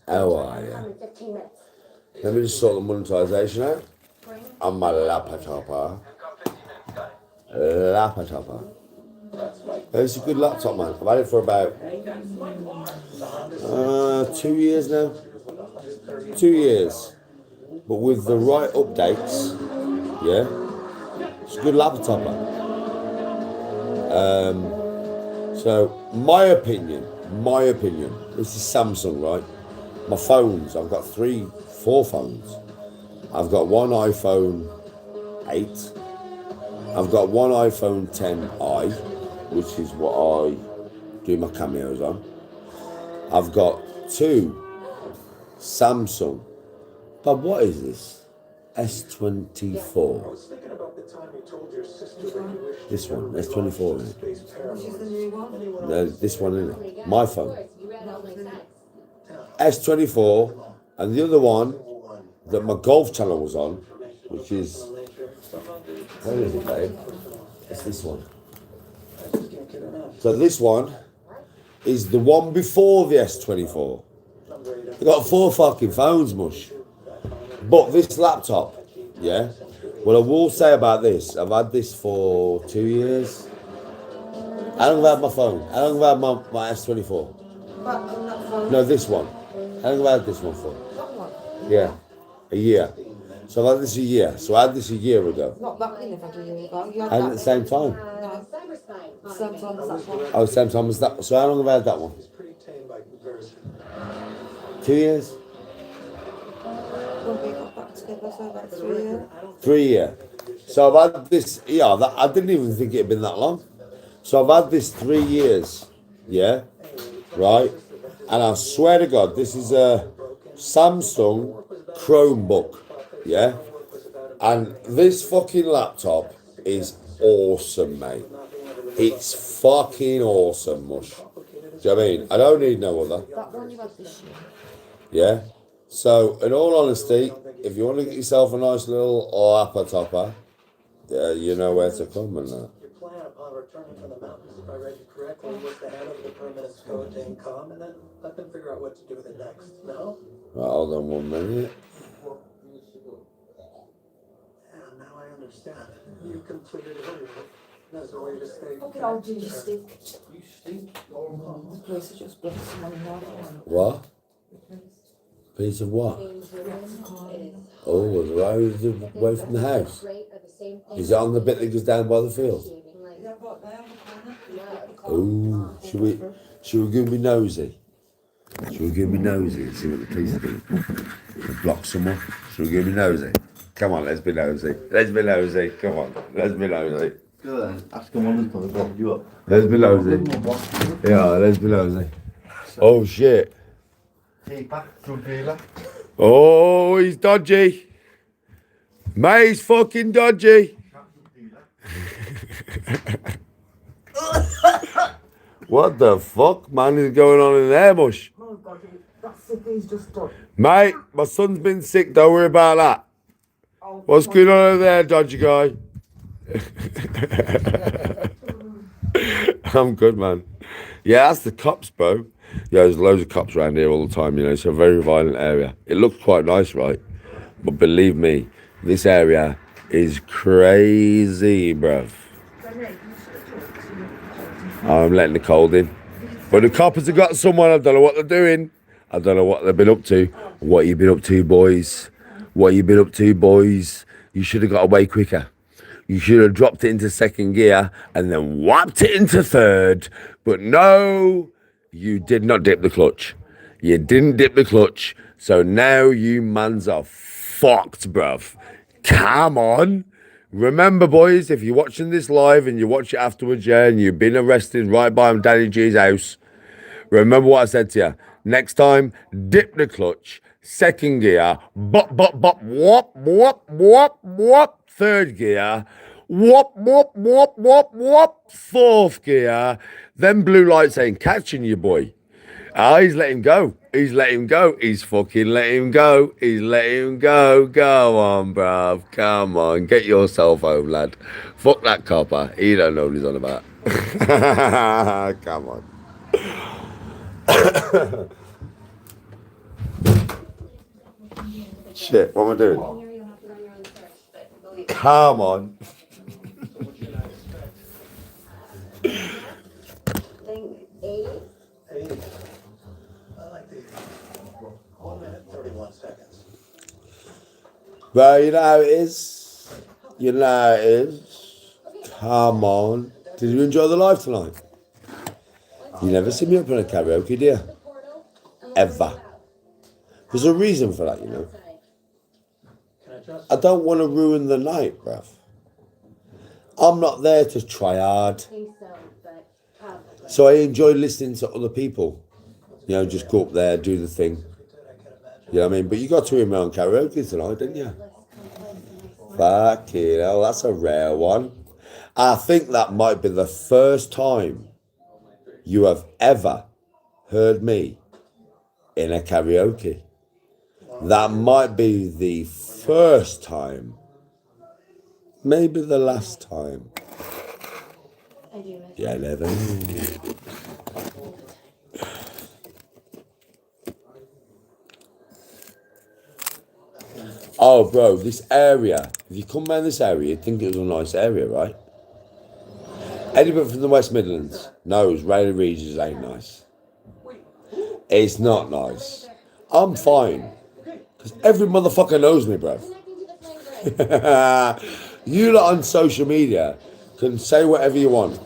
How are you? Let me just sort the monetization out. I'm my laptop. It's a good laptop, man. I've had it for about 2 years now. 2 years. But with the right updates, yeah, it's a good laptop, man. So my opinion, this is Samsung, right? My phones, I've got 4 phones. I've got one iPhone 8. I've got one iPhone 10i, which is what I do my cameos on. I've got 2 Samsung. But what is this? S24. This one, S24, isn't it? No, this one, isn't it? My phone. S24, and the other one that my golf channel was on, which is, where is it, babe? It's this one. So this one is the one before the S24. I've got 4 fucking phones, mush. But this laptop, yeah, what I will say about this, I've had this for 2 years. How long have I had my phone? How long have I had my S24? No, this one. How long have I had this one for? Yeah, a year. So I've had this a year. So I had this a year ago. Not that in a year ago. You had I had it at the same time. No. Same time as that one. Oh, same time as that. So how long have I had that one? 2 years? When we got back together, so about 3 years. 3 years. So I've had this, yeah, I didn't even think it had been that long. So I've had this 3 years, yeah, right? And I swear to God, this is a Samsung Chromebook, yeah? And this fucking laptop is awesome, mate. It's fucking awesome, mush. Do you know what I mean? I don't need no other. That one you had this year. Yeah? So, in all honesty, if you want to get yourself a nice little apple topper, you know where to come and that. Your plan upon returning from the mountains, if I read you correctly, was to hand over the permits code to Incom and then let them figure out what to do with it next. No? Right, hold on 1 minute. And now I understand. You completed it earlier. That's the way to stay. Fucking old ginger stick. You stink. The police have just blocked someone in our phone. What? Piece of what? Oh, the road away from the house. Is it on the bit that goes down by the field? Oh, should we go be nosy? Should we go be nosy and see what the police are doing? Block someone? Should we go be nosy? Come on, let's be nosy. Let's be nosy. Come on, let's be nosy. Go then, ask him on this one, block you up. Let's be nosy. Yeah, let's be nosy. Oh shit. Hey, back drug dealer. Oh, he's dodgy. Mate, he's fucking dodgy. What the fuck, man, is going on in there, mush? Oh, God, that sick he's just done. Mate, my son's been sick, don't worry about that. Oh, What's going on over there, dodgy guy? I'm good, man. Yeah, that's the cops, bro. Yeah, there's loads of cops around here all the time, you know, it's a very violent area. It looks quite nice, right? But believe me, this area is crazy, bruv. I'm letting the cold in. But the coppers have got someone, I don't know what they're doing. I don't know what they've been up to. What you been up to, boys? What you been up to, boys? You should have got away quicker. You should have dropped it into second gear and then whapped it into third. But no, you did not dip the clutch. You didn't dip the clutch. So now you mans are fucked, bruv. Come on. Remember, boys, if you're watching this live and you watch it afterwards, yeah, and you've been arrested right by Danny G's house, remember what I said to you. Next time, dip the clutch, second gear, bop, bop, bop, whop, whop, whop, whop, third gear, whop, whop, whop, whop, whop, fourth gear, then blue light saying, catching you, boy. He's let him go. He's let him go. He's fucking let him go. He's let him go. Go on, bruv. Come on. Get yourself home, lad. Fuck that copper. He don't know what he's on about. Come on. Shit, what am I doing? Here you'll have to run your own search, but believe me. Come on. Thing 80. 80. I like the 1 minute, 31 seconds. Well, you know how it is. You know how it is. Come on. Did you enjoy the live tonight? You never see me up in a karaoke, do you? Ever. There's a reason for that, you know. Can I just? I don't want to ruin the night, bruv. I'm not there to try hard. I think so, but probably. So I enjoy listening to other people. You know, just go up there, do the thing. You know what I mean? But you got to hear me on karaoke tonight, didn't you? Fuck it, hell, that's a rare one. I think that might be the first time you have ever heard me in a karaoke. That might be the first time. Maybe the last time. I do miss Yeah, never. Oh, bro, this area. If you come around this area, you'd think it was a nice area, right? Anybody from the West Midlands knows Rayleigh Regis ain't nice. It's not nice. I'm fine. Because every motherfucker knows me, bruv. connecting to the flame grid. You lot on social media can say whatever you want.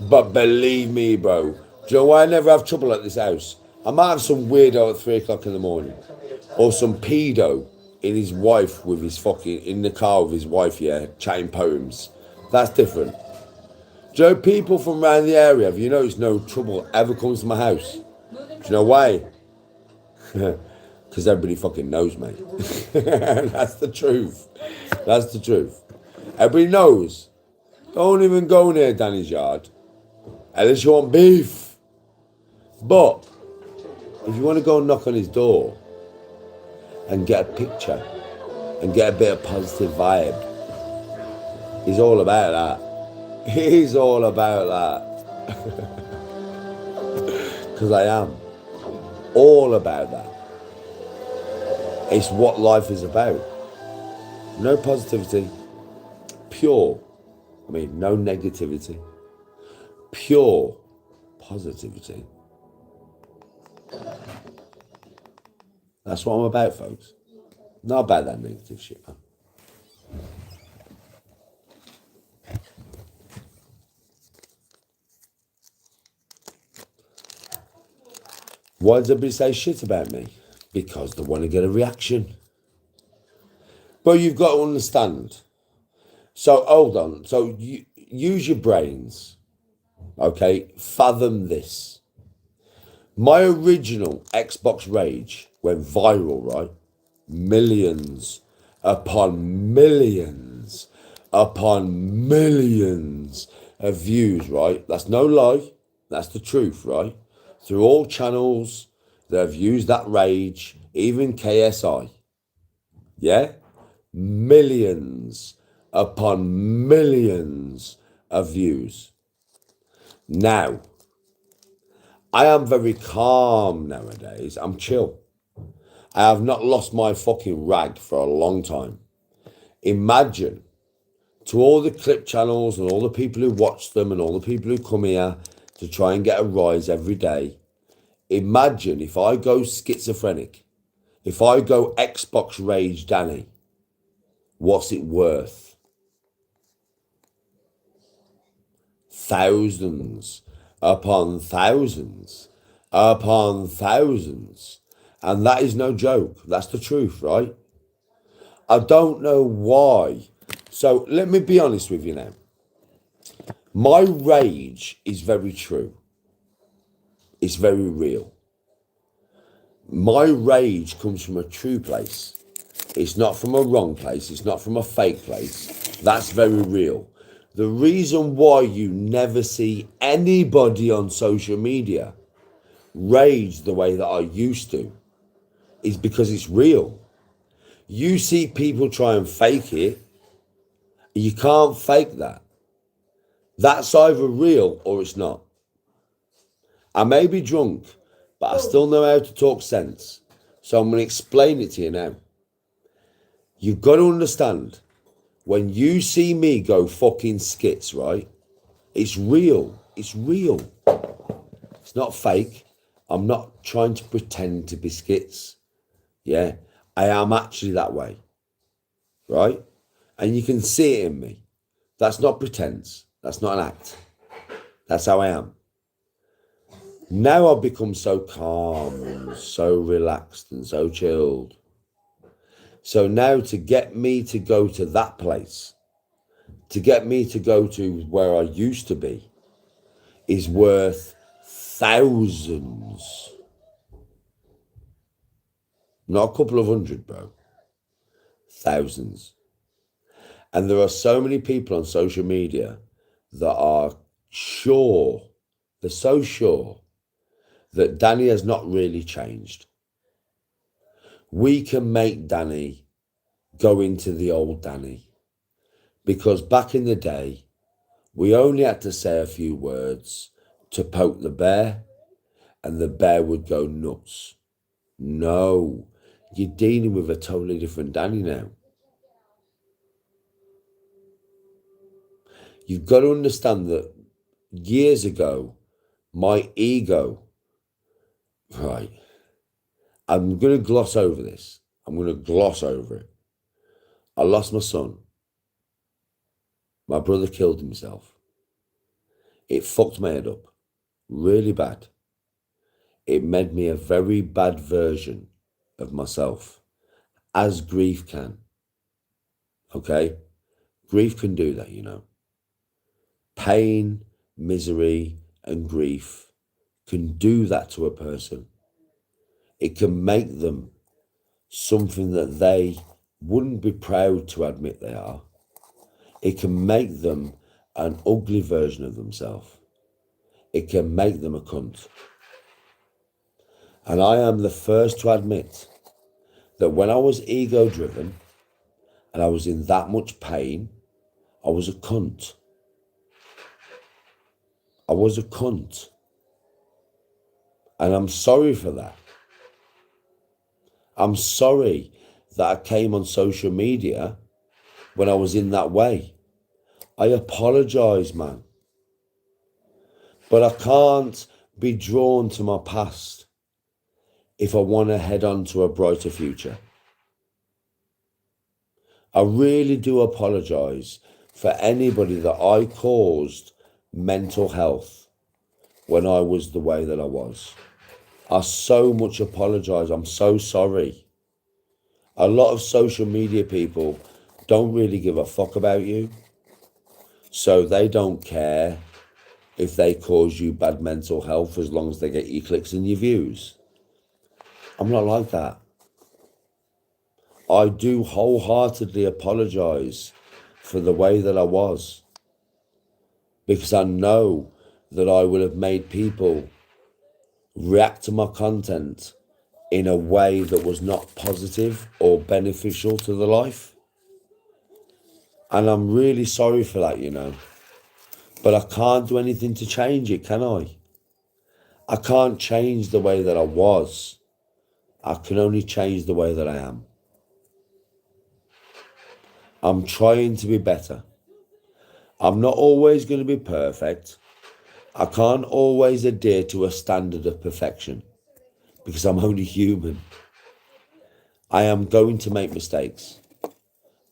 But believe me, bro. Do you know why I never have trouble at this house? I might have some weirdo at 3 o'clock in the morning. Or some pedo in his wife with his fucking, in the car with his wife, yeah, chatting poems. That's different. Do you know people from around the area, have you noticed no trouble ever comes to my house? Do you know why? Because everybody fucking knows me. That's the truth. That's the truth. Everybody knows. Don't even go near Danny's yard. Unless you want beef. But if you want to go and knock on his door and get a picture and get a bit of positive vibe, he's all about that. He's all about that. Because I am. All about that. It's what life is about. No positivity. Pure. I mean, no negativity. Pure positivity. That's what I'm about, folks. Not about that negative shit, man. Why does everybody say shit about me? Because they want to get a reaction. But you've got to understand. So, hold on. So, use your brains. Okay? Fathom this. My original Xbox Rage went viral, right? Millions upon millions upon millions of views, right? That's no lie. That's the truth, right? Through all channels that have used that rage, even KSI. Yeah? Millions upon millions of views. Now, I am very calm nowadays. I'm chill. I have not lost my fucking rag for a long time. Imagine, to all the clip channels and all the people who watch them and all the people who come here to try and get a rise every day, imagine if I go schizophrenic, if I go Xbox Rage Danny, what's it worth? Thousands upon thousands upon thousands. And that is no joke. That's the truth, right? I don't know why. So let me be honest with you now. My rage is very true. It's very real. My rage comes from a true place. It's not from a wrong place. It's not from a fake place. That's very real. The reason why you never see anybody on social media rage the way that I used to is because it's real. You see people try and fake it. You can't fake that. That's either real or it's not. I may be drunk, but I still know how to talk sense. So I'm going to explain it to you now. You've got to understand, when you see me go fucking skits, right? It's real. It's real. It's not fake. I'm not trying to pretend to be skits. Yeah, I am actually that way, right? And you can see it in me. That's not pretense. That's not an act. That's how I am. Now I've become so calm and so relaxed and so chilled. So now to get me to go to that place, to get me to go to where I used to be, is worth thousands. Not a couple of hundred, bro. Thousands. And there are so many people on social media that are sure, they're so sure that Danny has not really changed. We can make Danny go into the old Danny, because back in the day, we only had to say a few words to poke the bear and the bear would go nuts. No, you're dealing with a totally different Danny now. You've got to understand that years ago, my ego, right, I'm going to gloss over this. I'm going to gloss over it. I lost my son. My brother killed himself. It fucked my head up really bad. It made me a very bad version of myself, as grief can. Okay? Grief can do that, you know. Pain, misery, and grief can do that to a person. It can make them something that they wouldn't be proud to admit they are. It can make them an ugly version of themselves. It can make them a cunt. And I am the first to admit that when I was ego-driven and I was in that much pain, I was a cunt. I was a cunt. And I'm sorry for that. I'm sorry that I came on social media when I was in that way. I apologise, man. But I can't be drawn to my past if I want to head on to a brighter future. I really do apologise for anybody that I caused mental health when I was the way that I was. I so much apologise. I'm so sorry. A lot of social media people don't really give a fuck about you. So they don't care if they cause you bad mental health as long as they get your clicks and your views. I'm not like that. I do wholeheartedly apologise for the way that I was, because I know that I would have made people react to my content in a way that was not positive or beneficial to the life. And I'm really sorry for that, you know. But I can't do anything to change it, can I? I can't change the way that I was. I can only change the way that I am. I'm trying to be better. I'm not always going to be perfect. I can't always adhere to a standard of perfection because I'm only human. I am going to make mistakes.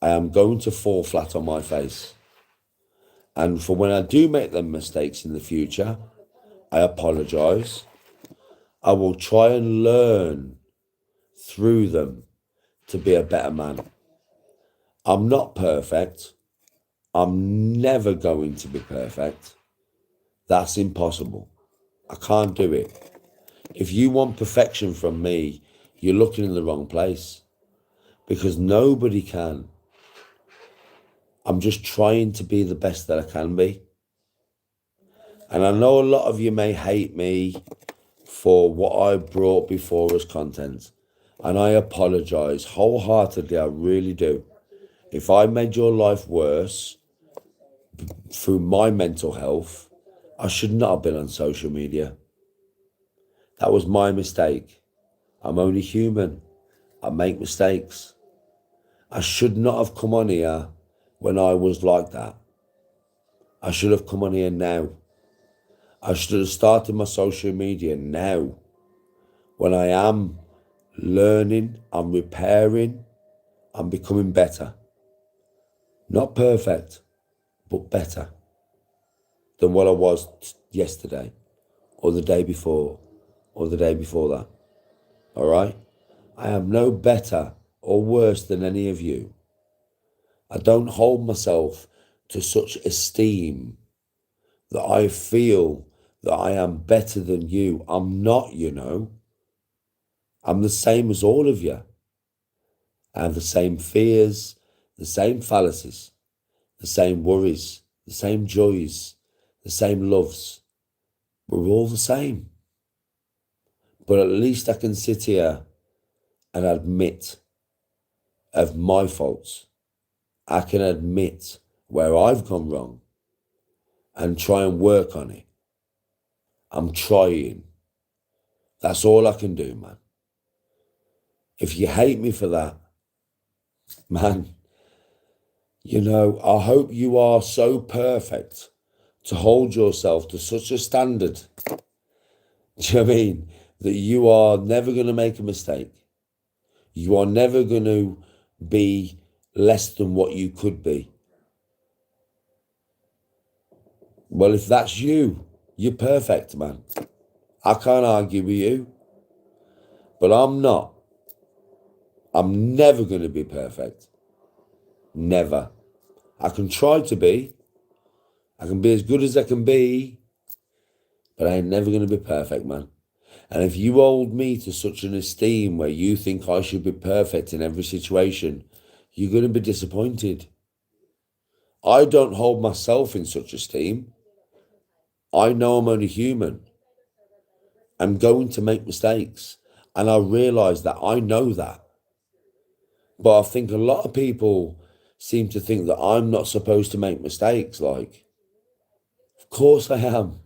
I am going to fall flat on my face. And for when I do make them mistakes in the future, I apologise. I will try and learn through them to be a better man. I'm not perfect. I'm never going to be perfect. That's impossible. I can't do it. If you want perfection from me, you're looking in the wrong place, because nobody can. I'm just trying to be the best that I can be. And I know a lot of you may hate me for what I brought before as content. And I apologise wholeheartedly, I really do. If I made your life worse through my mental health, I should not have been on social media. That was my mistake. I'm only human. I make mistakes. I should not have come on here when I was like that. I should have come on here now. I should have started my social media now, when I am learning, I'm repairing, I'm becoming better. Not perfect, but better than what I was yesterday, or the day before, or the day before that. All right? I am no better or worse than any of you. I don't hold myself to such esteem that I feel that I am better than you. I'm not, you know. I'm the same as all of you. I have the same fears, the same fallacies, the same worries, the same joys, the same loves. We're all the same. But at least I can sit here and admit of my faults. I can admit where I've gone wrong and try and work on it. I'm trying. That's all I can do, man. If you hate me for that, man, you know, I hope you are so perfect to hold yourself to such a standard. Do you know what I mean? That you are never going to make a mistake. You are never going to be less than what you could be. Well, if that's you, you're perfect, man. I can't argue with you. But I'm not. I'm never going to be perfect. Never. I can try to be. I can be as good as I can be. But I ain't never going to be perfect, man. And if you hold me to such an esteem where you think I should be perfect in every situation, you're going to be disappointed. I don't hold myself in such esteem. I know I'm only human. I'm going to make mistakes. And I realise that. I know that. But I think a lot of people seem to think that I'm not supposed to make mistakes. Like, of course I am.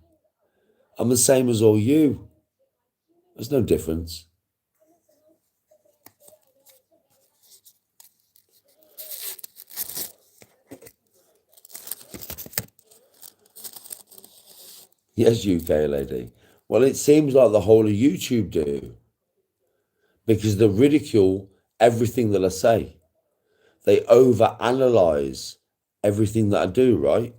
I'm the same as all you. There's no difference. Yes, UK lady. Well, it seems like the whole of YouTube do, because they ridicule everything that I say. They overanalyze everything that I do, right?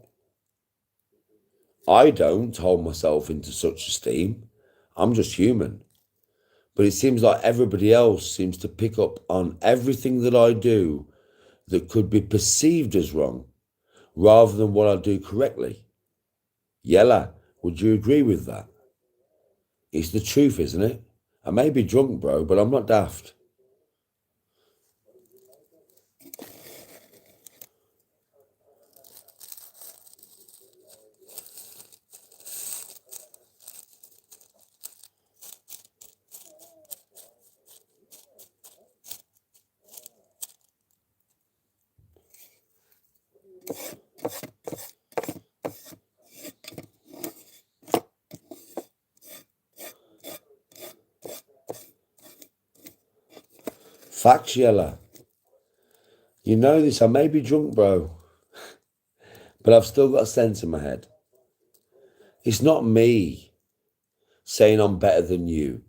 I don't hold myself into such esteem. I'm just human. But it seems like everybody else seems to pick up on everything that I do that could be perceived as wrong, rather than what I do correctly. Yella, would you agree with that? It's the truth, isn't it? I may be drunk, bro, but I'm not daft. Facts, Yella. You know this, I may be drunk, bro, but I've still got sense in my head. It's not me saying I'm better than you,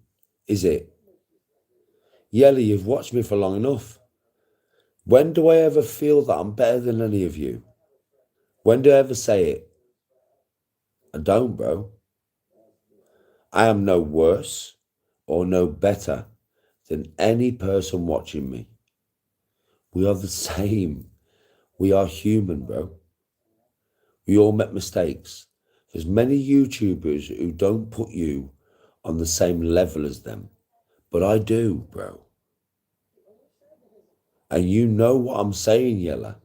is it? Yella, you've watched me for long enough. When do I ever feel that I'm better than any of you? When do I ever say it? I don't, bro. I am no worse or no better than any person watching me. We are the same. We are human, bro. We all make mistakes. There's many YouTubers who don't put you on the same level as them. But I do, bro. And you know what I'm saying, Yella.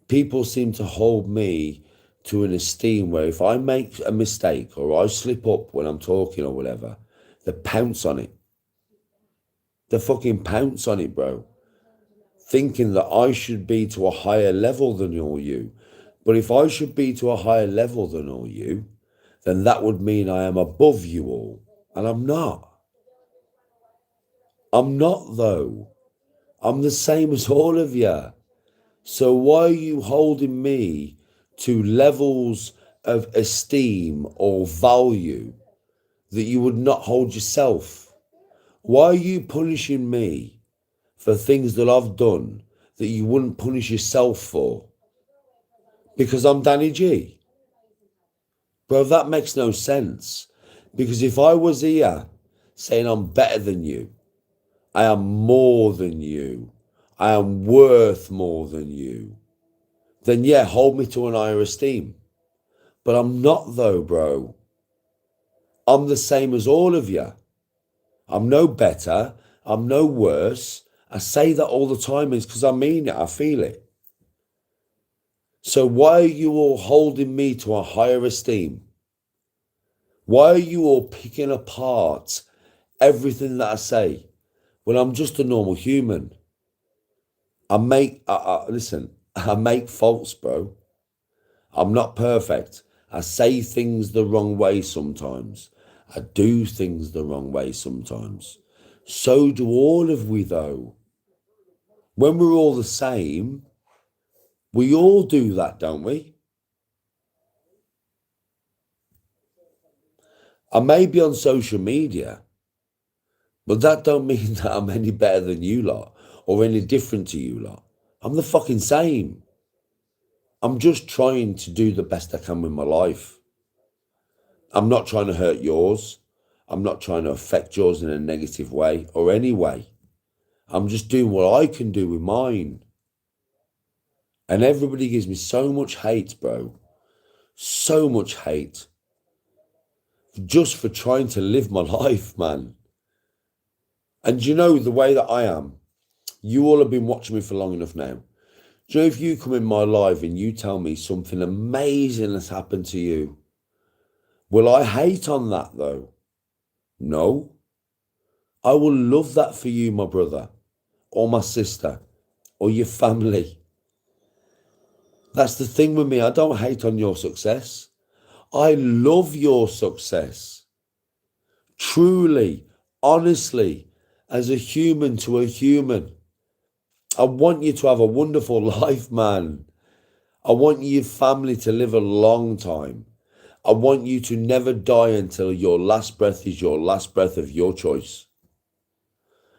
People seem to hold me to an esteem where if I make a mistake or I slip up when I'm talking or whatever, they pounce on it. They fucking pounce on it, bro. Thinking that I should be to a higher level than all you. But if I should be to a higher level than all you, then that would mean I am above you all. And I'm not. I'm not, though. I'm the same as all of you. So why are you holding me to levels of esteem or value that you would not hold yourself? Why are you punishing me for things that I've done that you wouldn't punish yourself for? Because I'm Danny G. Bro, that makes no sense. Because if I was here saying I'm better than you, I am more than you, I am worth more than you, then yeah, hold me to an higher esteem. But I'm not though, bro. I'm the same as all of you. I'm no better. I'm no worse. I say that all the time. It's because I mean it. I feel it. So why are you all holding me to a higher esteem? Why are you all picking apart everything that I say when I'm just a normal human? Listen, I make faults, bro. I'm not perfect. I say things the wrong way sometimes. I do things the wrong way sometimes. So do all of we, though. When we're all the same, we all do that, don't we? I may be on social media, but that don't mean that I'm any better than you lot or any different to you lot. I'm the fucking same. I'm just trying to do the best I can with my life. I'm not trying to hurt yours. I'm not trying to affect yours in a negative way or any way. I'm just doing what I can do with mine. And everybody gives me so much hate, bro. So much hate. Just for trying to live my life, man. And you know the way that I am, you all have been watching me for long enough now. Do you know if you come in my life and you tell me something amazing has happened to you, will I hate on that though? No. I will love that for you, my brother, or my sister, or your family. That's the thing with me. I don't hate on your success. I love your success. Truly, honestly, as a human to a human. I want you to have a wonderful life, man. I want your family to live a long time. I want you to never die until your last breath is your last breath of your choice.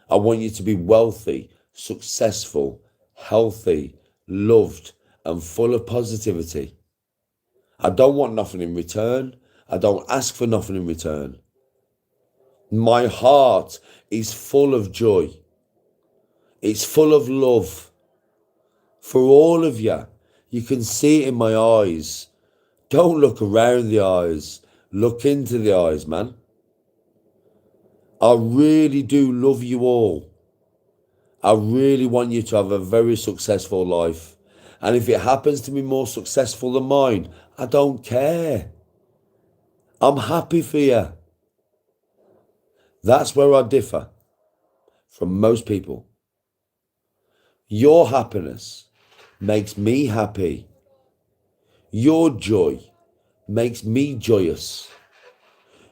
I want you to be wealthy, successful, healthy, loved, and full of positivity. I don't want nothing in return. I don't ask for nothing in return. My heart is full of joy. It's full of love for all of you. You can see it in my eyes. Don't look around the eyes. Look into the eyes, man. I really do love you all. I really want you to have a very successful life. And if it happens to be more successful than mine, I don't care. I'm happy for you. That's where I differ from most people. Your happiness makes me happy. Your joy makes me joyous.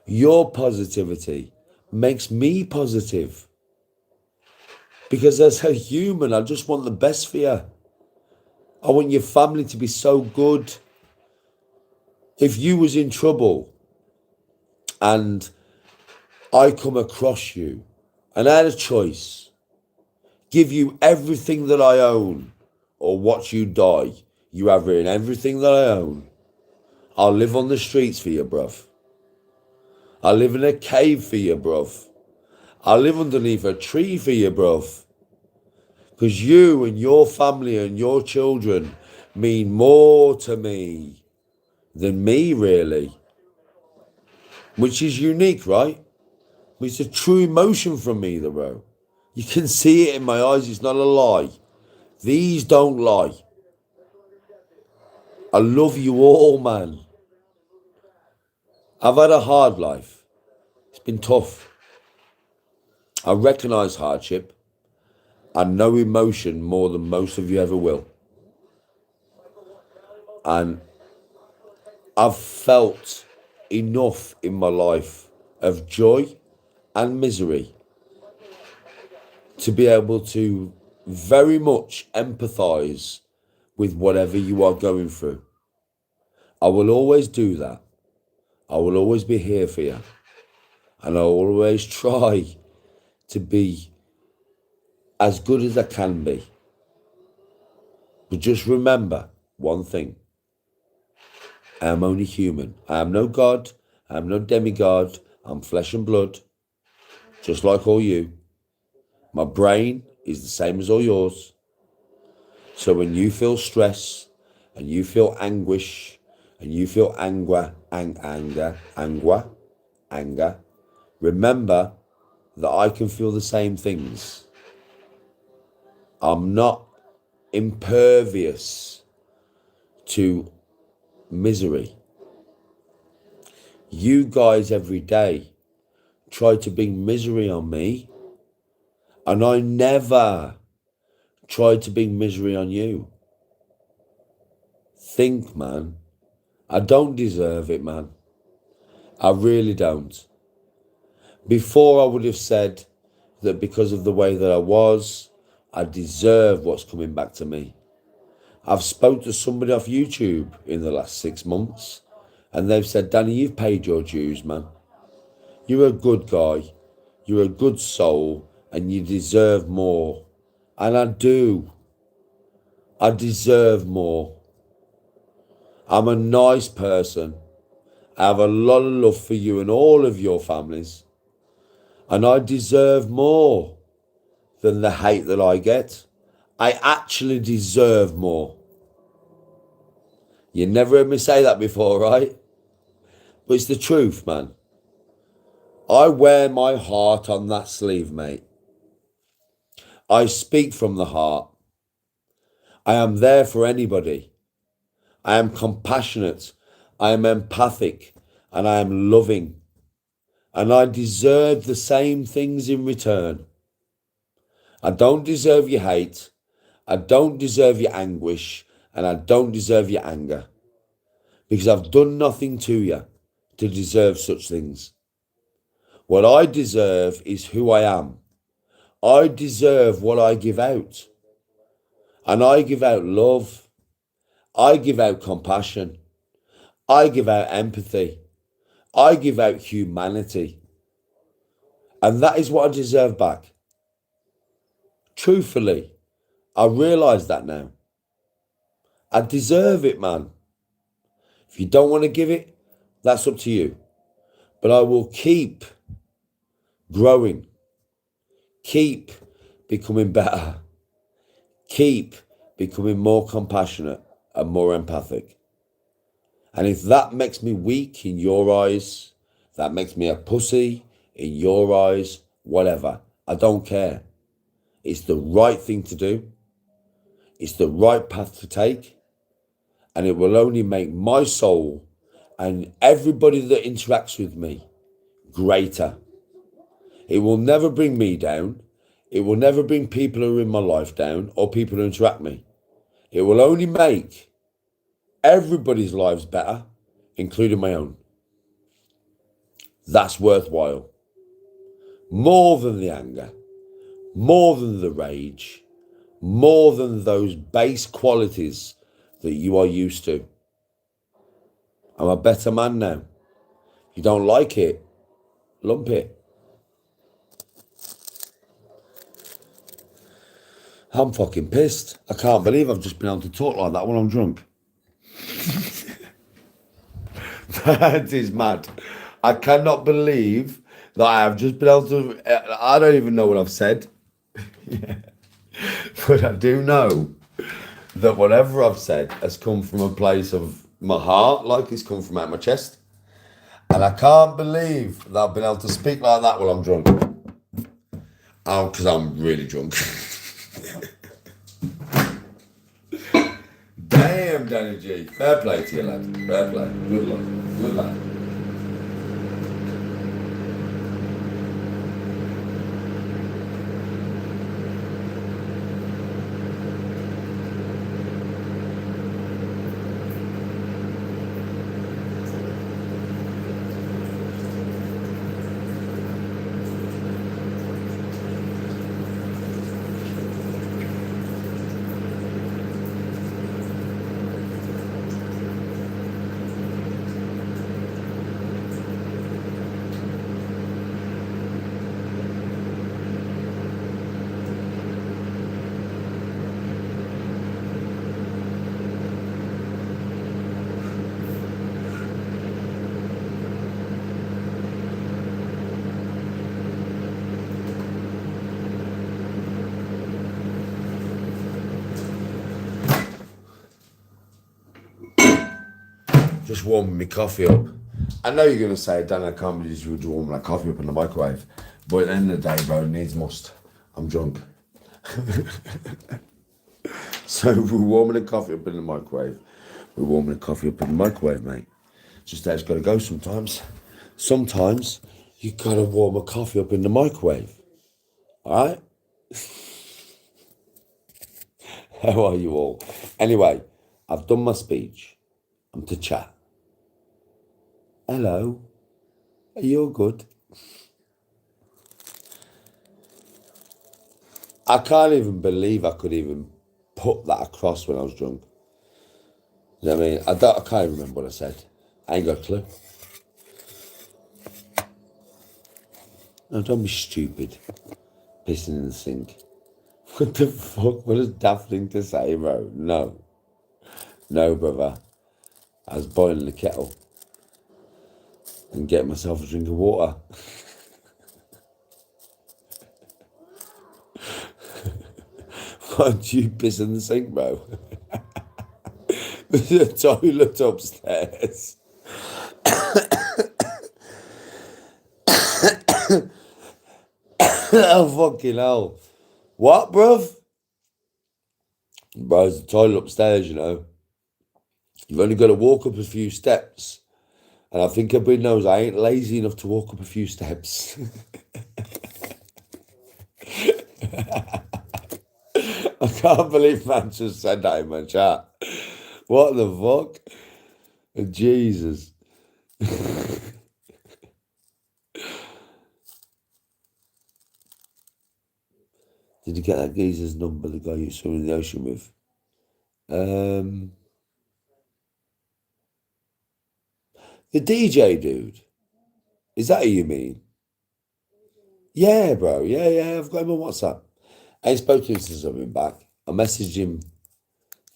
Your positivity makes me positive. Because as a human, I just want the best for you. I want your family to be so good. If you was in trouble and I come across you and I had a choice, give you everything that I own or watch you die, you have in everything that I own, I'll live on the streets for you, bruv. I'll live in a cave for you, bruv. I'll live underneath a tree for you, bruv. Because you and your family and your children mean more to me than me, really. Which is unique, right? It's a true emotion from me, though, bro. You can see it in my eyes. It's not a lie. These don't lie. I love you all, man. I've had a hard life. It's been tough. I recognise hardship. I know emotion more than most of you ever will. And I've felt enough in my life of joy and misery to be able to very much empathise with whatever you are going through. I will always do that. I will always be here for you. And I will always try to be as good as I can be. But just remember one thing. I am only human. I am no God. I am no demigod. I'm flesh and blood, just like all you. My brain is the same as all yours. So when you feel stress and you feel anguish and you feel anger, remember that I can feel the same things. I'm not impervious to misery. You guys every day try to bring misery on me, and I never tried to bring misery on you. Think, man. I don't deserve it, man. I really don't. Before I would have said that because of the way that I was, I deserve what's coming back to me. I've spoke to somebody off YouTube in the last 6 months, and they've said, Danny, you've paid your dues, man. You're a good guy. You're a good soul, and you deserve more. And I do. I deserve more. I'm a nice person. I have a lot of love for you and all of your families. And I deserve more than the hate that I get. I actually deserve more. You never heard me say that before, right? But it's the truth, man. I wear my heart on that sleeve, mate. I speak from the heart. I am there for anybody. I am compassionate. I am empathic. And I am loving. And I deserve the same things in return. I don't deserve your hate. I don't deserve your anguish. And I don't deserve your anger. Because I've done nothing to you to deserve such things. What I deserve is who I am. I deserve what I give out. And I give out love. I give out compassion. I give out empathy. I give out humanity. And that is what I deserve back. Truthfully, I realise that now. I deserve it, man. If you don't want to give it, that's up to you. But I will keep growing. Keep becoming better. Keep becoming more compassionate and more empathic. And if that makes me weak in your eyes, that makes me a pussy in your eyes, whatever, I don't care. It's the right thing to do. It's the right path to take. And it will only make my soul and everybody that interacts with me greater. It will never bring me down. It will never bring people who are in my life down or people who interact me. It will only make everybody's lives better, including my own. That's worthwhile. More than the anger, more than the rage, more than those base qualities that you are used to. I'm a better man now. If you don't like it, lump it. I'm fucking pissed. I can't believe I've just been able to talk like that when I'm drunk. That is mad. I cannot believe that I have just been able to... I don't even know what I've said. But I do know that whatever I've said has come from a place of my heart, like it's come from out my chest. And I can't believe that I've been able to speak like that while I'm drunk. Oh, because I'm really drunk. Damn, Danny G. Fair play to you, lad. Fair play. Good luck. Good lad. Just warming my coffee up. I know you're going to say, Dan, I can't believe you would warm that coffee up in the microwave. But at the end of the day, bro, needs must. I'm drunk. So we're warming the coffee up in the microwave. We're warming the coffee up in the microwave, mate. Just how it's got to go sometimes. Sometimes you got to warm a coffee up in the microwave. All right? How are you all? Anyway, I've done my speech. I'm to chat. Hello. Are you all good? I can't even believe I could even put that across when I was drunk. You know what I mean? I can't even remember what I said. I ain't got a clue. No, don't be stupid. Pissing in the sink. What the fuck? What a daft thing to say, bro. No. No, brother. I was boiling the kettle and getting myself a drink of water. Why don't you piss in the sink, bro? There's a toilet upstairs. Oh, fucking hell. What, bruv? Bro, there's a toilet upstairs, you know. You've only got to walk up a few steps. And I think everybody knows I ain't lazy enough to walk up a few steps. I can't believe man just said that in my chat. What the fuck? Jesus. Did you get that geezer's number, the guy you saw in the ocean with? The DJ dude. Is that who you mean? Yeah, bro. Yeah. I've got him on WhatsApp. I ain't spoken to him since I've been back. I messaged him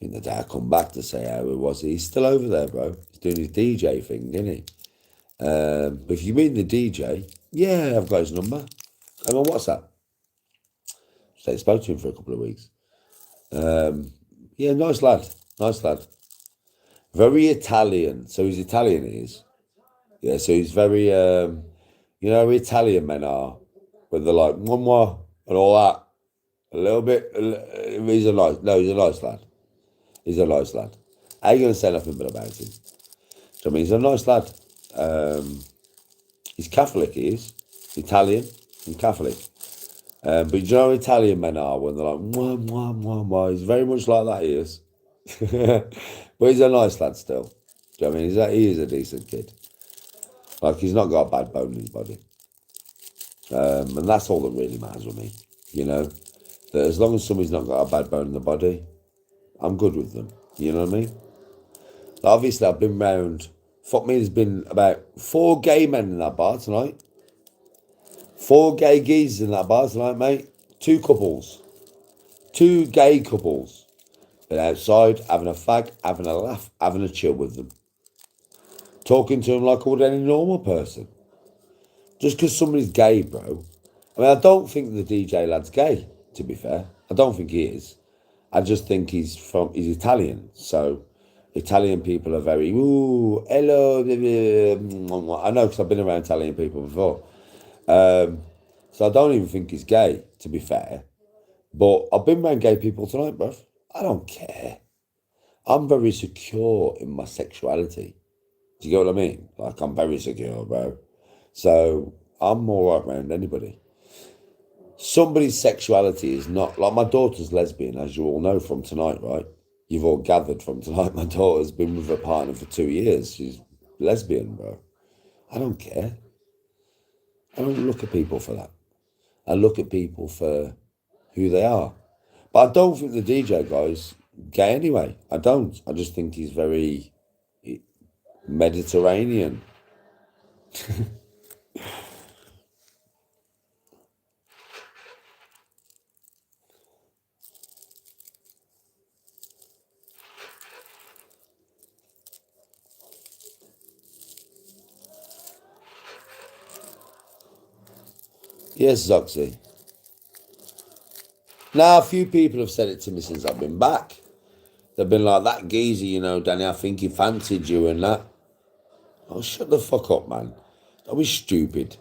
in the day I come back to say how it was. He's still over there, bro. He's doing his DJ thing, isn't he? But if you mean the DJ, yeah, I've got his number. I'm on WhatsApp. So I spoke to him for a couple of weeks. Yeah, nice lad. Nice lad. Very Italian. So he's Italian, he is. Yeah, so he's very, you know how Italian men are, where they're like, mwah, and all that. A little bit, he's a nice lad. He's a nice lad. I ain't going to say nothing but about him. So, I mean, he's a nice lad. He's Catholic, he is. Italian and Catholic. But you know how Italian men are when they're like, mwah, mwah, mwah, mwah. He's very much like that, he is. But he's a nice lad still. Do you know what I mean? He is a decent kid. Like, he's not got a bad bone in his body. And that's all that really matters with me, you know? That as long as somebody's not got a bad bone in the body, I'm good with them. You know what I mean? Like, obviously, I've been round. Fuck me, there's been about 4 gay men in that bar tonight. 4 gay geezers in that bar tonight, mate. 2 couples. 2 gay couples. Been outside, having a fag, having a laugh, having a chill with them. Talking to them like I would any normal person. Just because somebody's gay, bro. I mean, I don't think the DJ lad's gay, to be fair. I don't think he is. I just think he's Italian. So Italian people are very, ooh, hello. I know because I've been around Italian people before. So I don't even think he's gay, to be fair. But I've been around gay people tonight, bro. I don't care. I'm very secure in my sexuality. Do you get what I mean? Like, I'm very secure, bro. So I'm all right around anybody. Somebody's sexuality is not... Like, my daughter's lesbian, as you all know from tonight, right? You've all gathered from tonight. My daughter's been with her partner for 2 years. She's lesbian, bro. I don't care. I don't look at people for that. I look at people for who they are. But I don't think the DJ guy's gay anyway. I don't. I just think he's very Mediterranean. Yes, Zoxy. Now, a few people have said it to me since I've been back. They've been like, that geezer, you know, Danny, I think he fancied you and that. Oh, shut the fuck up, man. Don't be stupid.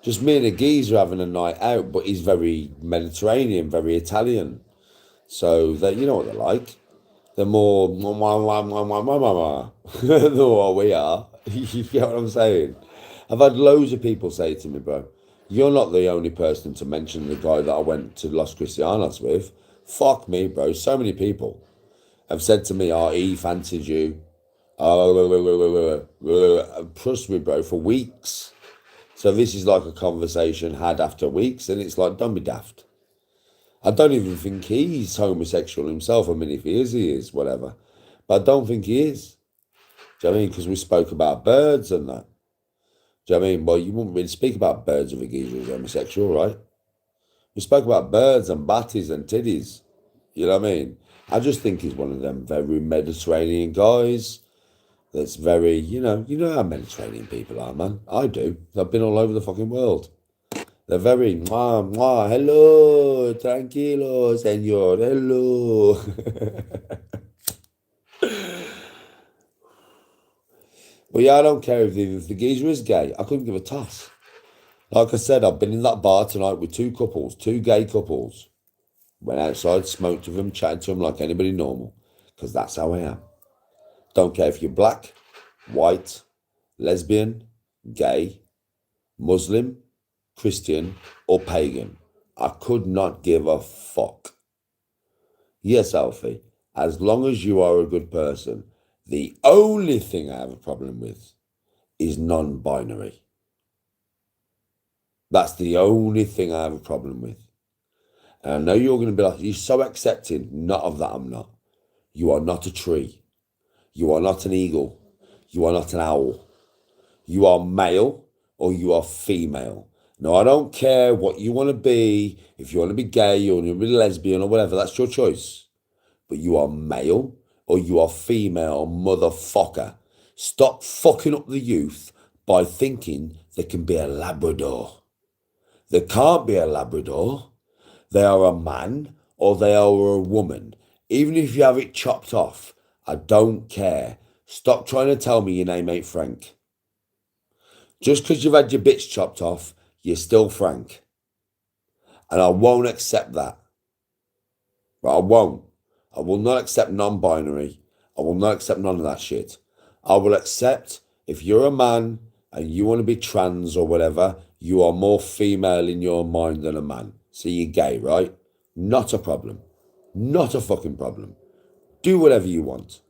Just me and a geezer having a night out, but he's very Mediterranean, very Italian. So that you know what they're like. They're more than what we are. You get what I'm saying? I've had loads of people say to me, bro, you're not the only person to mention the guy that I went to Los Cristianos with. Fuck me, bro. So many people have said to me, oh, he fancied you. Trust me, bro, for weeks. So this is like a conversation had after weeks, and it's like, don't be daft. I don't even think he's homosexual himself. I mean, if he is, whatever. But I don't think he is. Do you know what I mean? Because we spoke about birds and that. Do you know what I mean? Well, you wouldn't really speak about birds if a geezer was homosexual, right? We spoke about birds and batties and titties. You know what I mean? I just think he's one of them very Mediterranean guys. That's very, you know how Mediterranean people are, man. I do. I've been all over the fucking world. They're very, mwah, mwah, hello, tranquilo, senor, hello. But yeah, I don't care if the geezer is gay. I couldn't give a toss. Like I said, I've been in that bar tonight with two gay couples. Went outside, smoked with them, chatted to them like anybody normal. Because that's how I am. Don't care if you're black, white, lesbian, gay, Muslim, Christian, or pagan. I could not give a fuck. Yes, Alfie, as long as you are a good person, the only thing I have a problem with is non-binary. That's the only thing I have a problem with. And I know you're going to be like, you're so accepting. Not of that, I'm not. You are not a tree. You are not an eagle. You are not an owl. You are male or you are female. No, I don't care what you want to be. If you want to be gay or you want to be lesbian or whatever, that's your choice. But you are male or you are female, motherfucker. Stop fucking up the youth by thinking there can be a Labrador. There can't be a Labrador. They are a man or they are a woman. Even if you have it chopped off, I don't care. Stop trying to tell me your name ain't Frank. Just because you've had your bits chopped off, you're still Frank. And I won't accept that. But I won't. I will not accept non-binary. I will not accept none of that shit. I will accept if you're a man and you want to be trans or whatever, you are more female in your mind than a man. So you're gay, right? Not a problem. Not a fucking problem. Do whatever you want.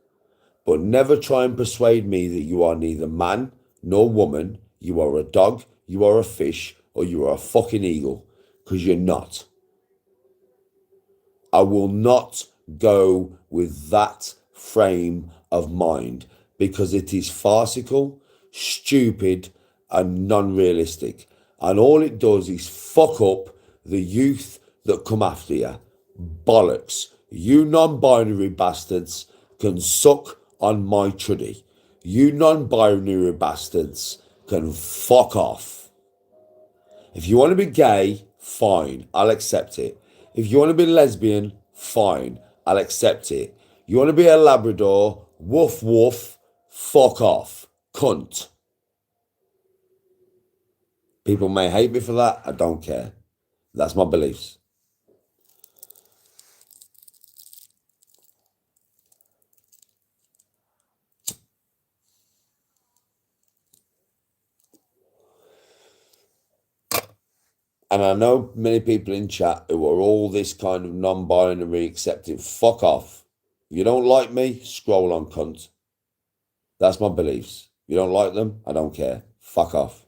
But never try and persuade me that you are neither man nor woman. You are a dog, you are a fish, or you are a fucking eagle. Because you're not. I will not go with that frame of mind because it is farcical, stupid, and non-realistic. And all it does is fuck up the youth that come after you. Bollocks. You non-binary bastards can suck on my truddy. You non-binary bastards can fuck off. If you want to be gay, fine, I'll accept it. If you want to be lesbian, fine, I'll accept it. You want to be a Labrador, woof woof, fuck off, cunt. People may hate me for that, I don't care. That's my beliefs. And I know many people in chat who are all this kind of non-binary accepting. Fuck off. If you don't like me, scroll on, cunt. That's my beliefs. If you don't like them, I don't care. Fuck off.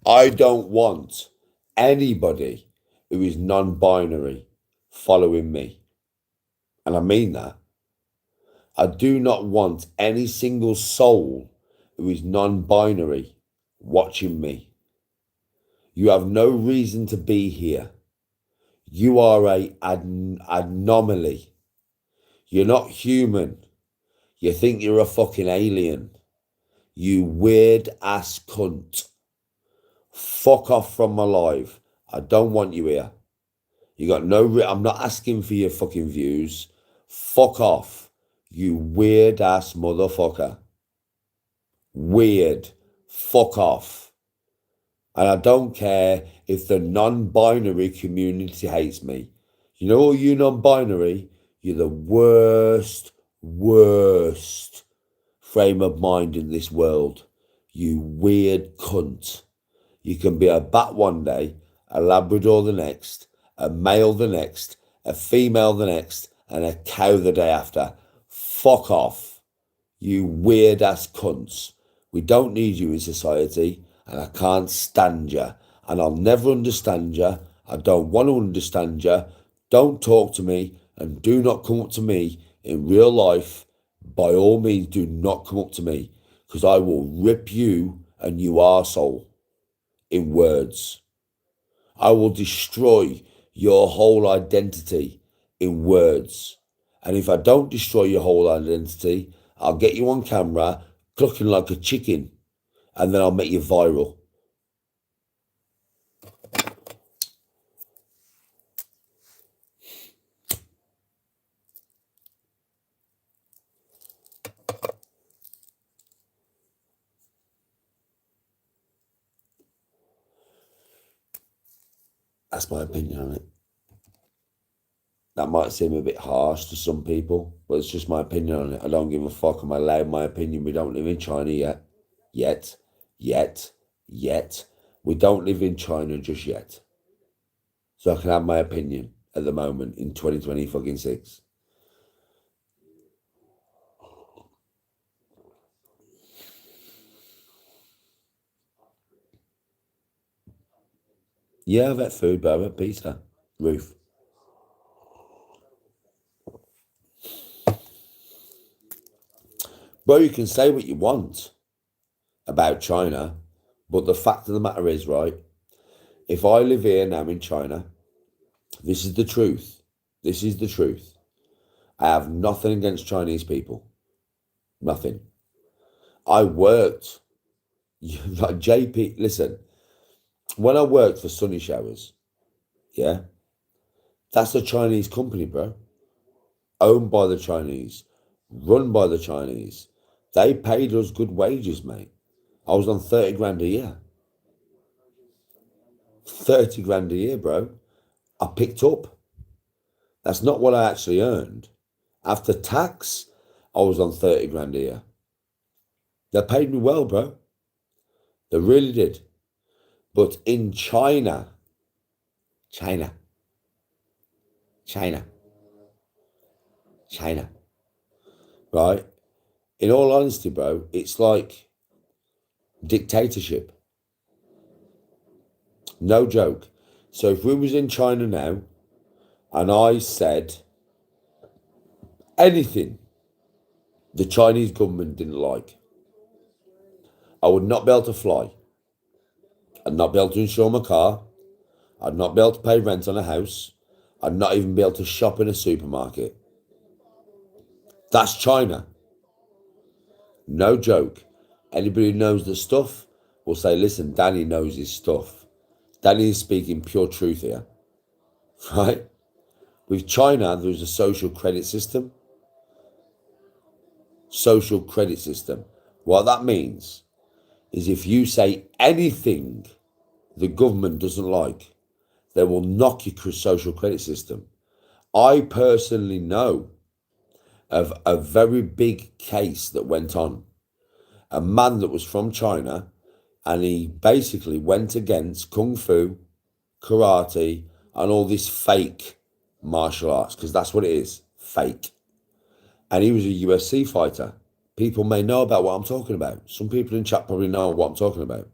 I don't want anybody who is non-binary following me. And I mean that. I do not want any single soul who is non-binary watching me. You have no reason to be here. You are an anomaly. You're not human. You think you're a fucking alien. You weird ass cunt. Fuck off from my life. I don't want you here. You got no. I'm not asking for your fucking views. Fuck off, you weird ass motherfucker. Weird. Fuck off. And I don't care if the non-binary community hates me. You know, all you non-binary, you're the worst frame of mind in this world. You weird cunt. You can be a bat one day, a Labrador the next, a male the next, a female the next, and a cow the day after. Fuck off, you weird ass cunts. We don't need you in society, and I can't stand you, and I'll never understand you. I don't want to understand you. Don't talk to me, and do not come up to me in real life. By all means, do not come up to me, because I will rip you and you arsehole in words. I will destroy your whole identity in words. And if I don't destroy your whole identity, I'll get you on camera clucking like a chicken, and then I'll make you viral. That's my opinion on it. That might seem a bit harsh to some people, but it's just my opinion on it. I don't give a fuck. I'm allowed my opinion. We don't live in China yet. We don't live in China just yet. So I can have my opinion at the moment in 2026. Yeah, I've had food, but I've had pizza. Ruth. Bro, you can say what you want about China, but the fact of the matter is, right, if I live here now in China, this is the truth. This is the truth. I have nothing against Chinese people. Nothing. I worked, like JP, listen, when I worked for Sunny Showers, yeah, that's a Chinese company, bro. Owned by the Chinese, run by the Chinese. They paid us good wages, mate. I was on 30 grand a year. 30 grand a year, bro. I picked up. That's not what I actually earned. After tax, I was on 30 grand a year. They paid me well, bro. They really did. But in China, right? In all honesty, bro, it's like dictatorship. No joke. So if we was in China now and I said anything the Chinese government didn't like, I would not be able to fly. I'd not be able to insure my car. I'd not be able to pay rent on a house. I'd not even be able to shop in a supermarket. That's China. No joke. Anybody who knows the stuff will say, listen, Danny knows his stuff. Danny is speaking pure truth here, right? With China, there's a social credit system. Social credit system. What that means is if you say anything the government doesn't like, they will knock your social credit system. I personally know of a very big case that went on. A man that was from China, and he basically went against Kung Fu, karate, and all this fake martial arts, because that's what it is, fake. And he was a UFC fighter. People may know about what I'm talking about. Some people in chat probably know what I'm talking about.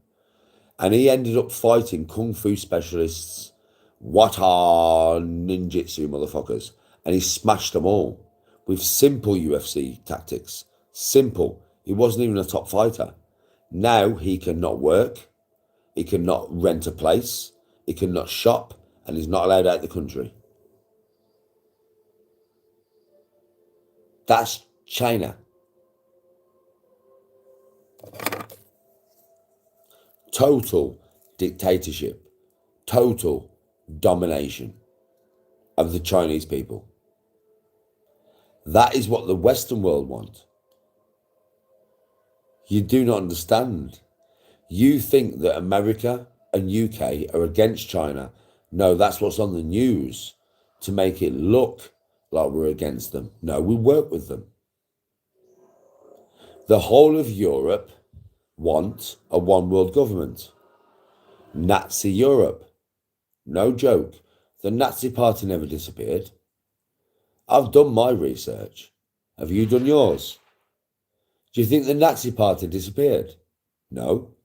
And he ended up fighting Kung Fu specialists, Wata ninjutsu motherfuckers, and he smashed them all with simple UFC tactics. Simple. He wasn't even a top fighter. Now he cannot work, he cannot rent a place, he cannot shop, and he's not allowed out the country. That's China. Total dictatorship. Total domination. of the Chinese people. That is what the Western world want. You do not understand. You think that America and UK are against China. No, that's what's on the news to make it look like we're against them. No, we work with them. The whole of Europe want a one world government. Nazi Europe. No joke. The Nazi Party never disappeared. I've done my research. Have you done yours? Do you think the Nazi Party disappeared? No.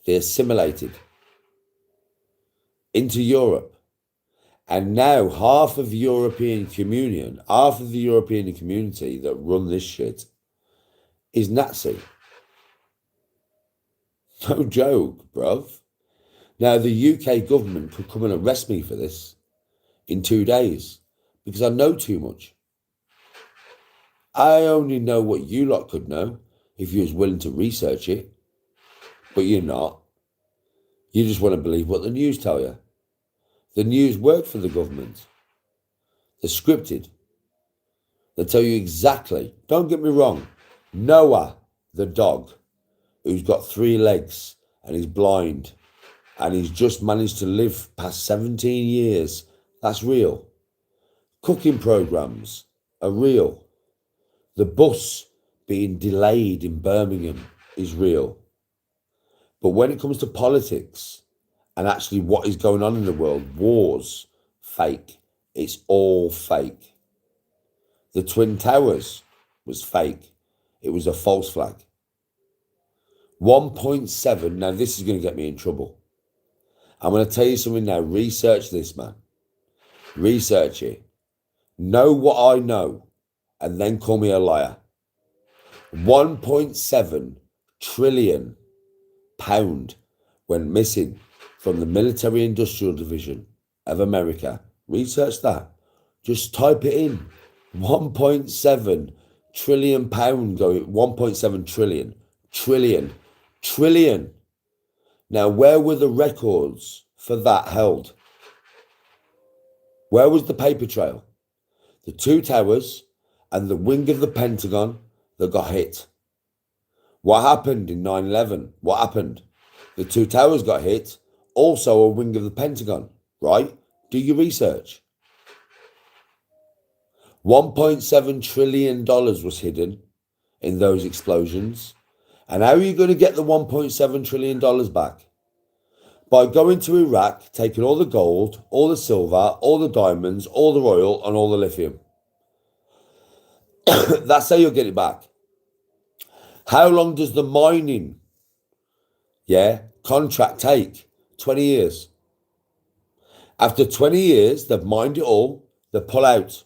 They assimilated into Europe. And now half of the European community that run this shit is Nazi. No joke, bruv. Now, the UK government could come and arrest me for this in 2 days because I know too much. I only know what you lot could know if you was willing to research it, but you're not. You just want to believe what the news tell you. The news work for the government. They're scripted. They tell you exactly. Don't get me wrong. Noah, the dog, who's got 3 legs and he's blind and he's just managed to live past 17 years, that's real. Cooking programs are real. The bus being delayed in Birmingham is real. But when it comes to politics and actually what is going on in the world, wars, fake. It's all fake. The Twin Towers was fake. It was a false flag. 1.7, now this is going to get me in trouble. I'm going to tell you something now. Research this, man. Research it. Know what I know and then call me a liar. 1.7 trillion pound went missing from the military industrial division of America. Research that. Just type it in. 1.7 trillion pound going, 1.7 trillion. Now, where were the records for that held? Where was the paper trail? The 2 towers and the wing of the Pentagon that got hit. What happened in 9/11? What happened? The 2 towers got hit, also a wing of the Pentagon, right? Do your research. $1.7 trillion was hidden in those explosions. And how are you going to get the $1.7 trillion back? By going to Iraq, taking all the gold, all the silver, all the diamonds, all the oil, and all the lithium. That's how you'll get it back. How long does the mining, contract take? 20 years. After 20 years, they've mined it all, they pull out.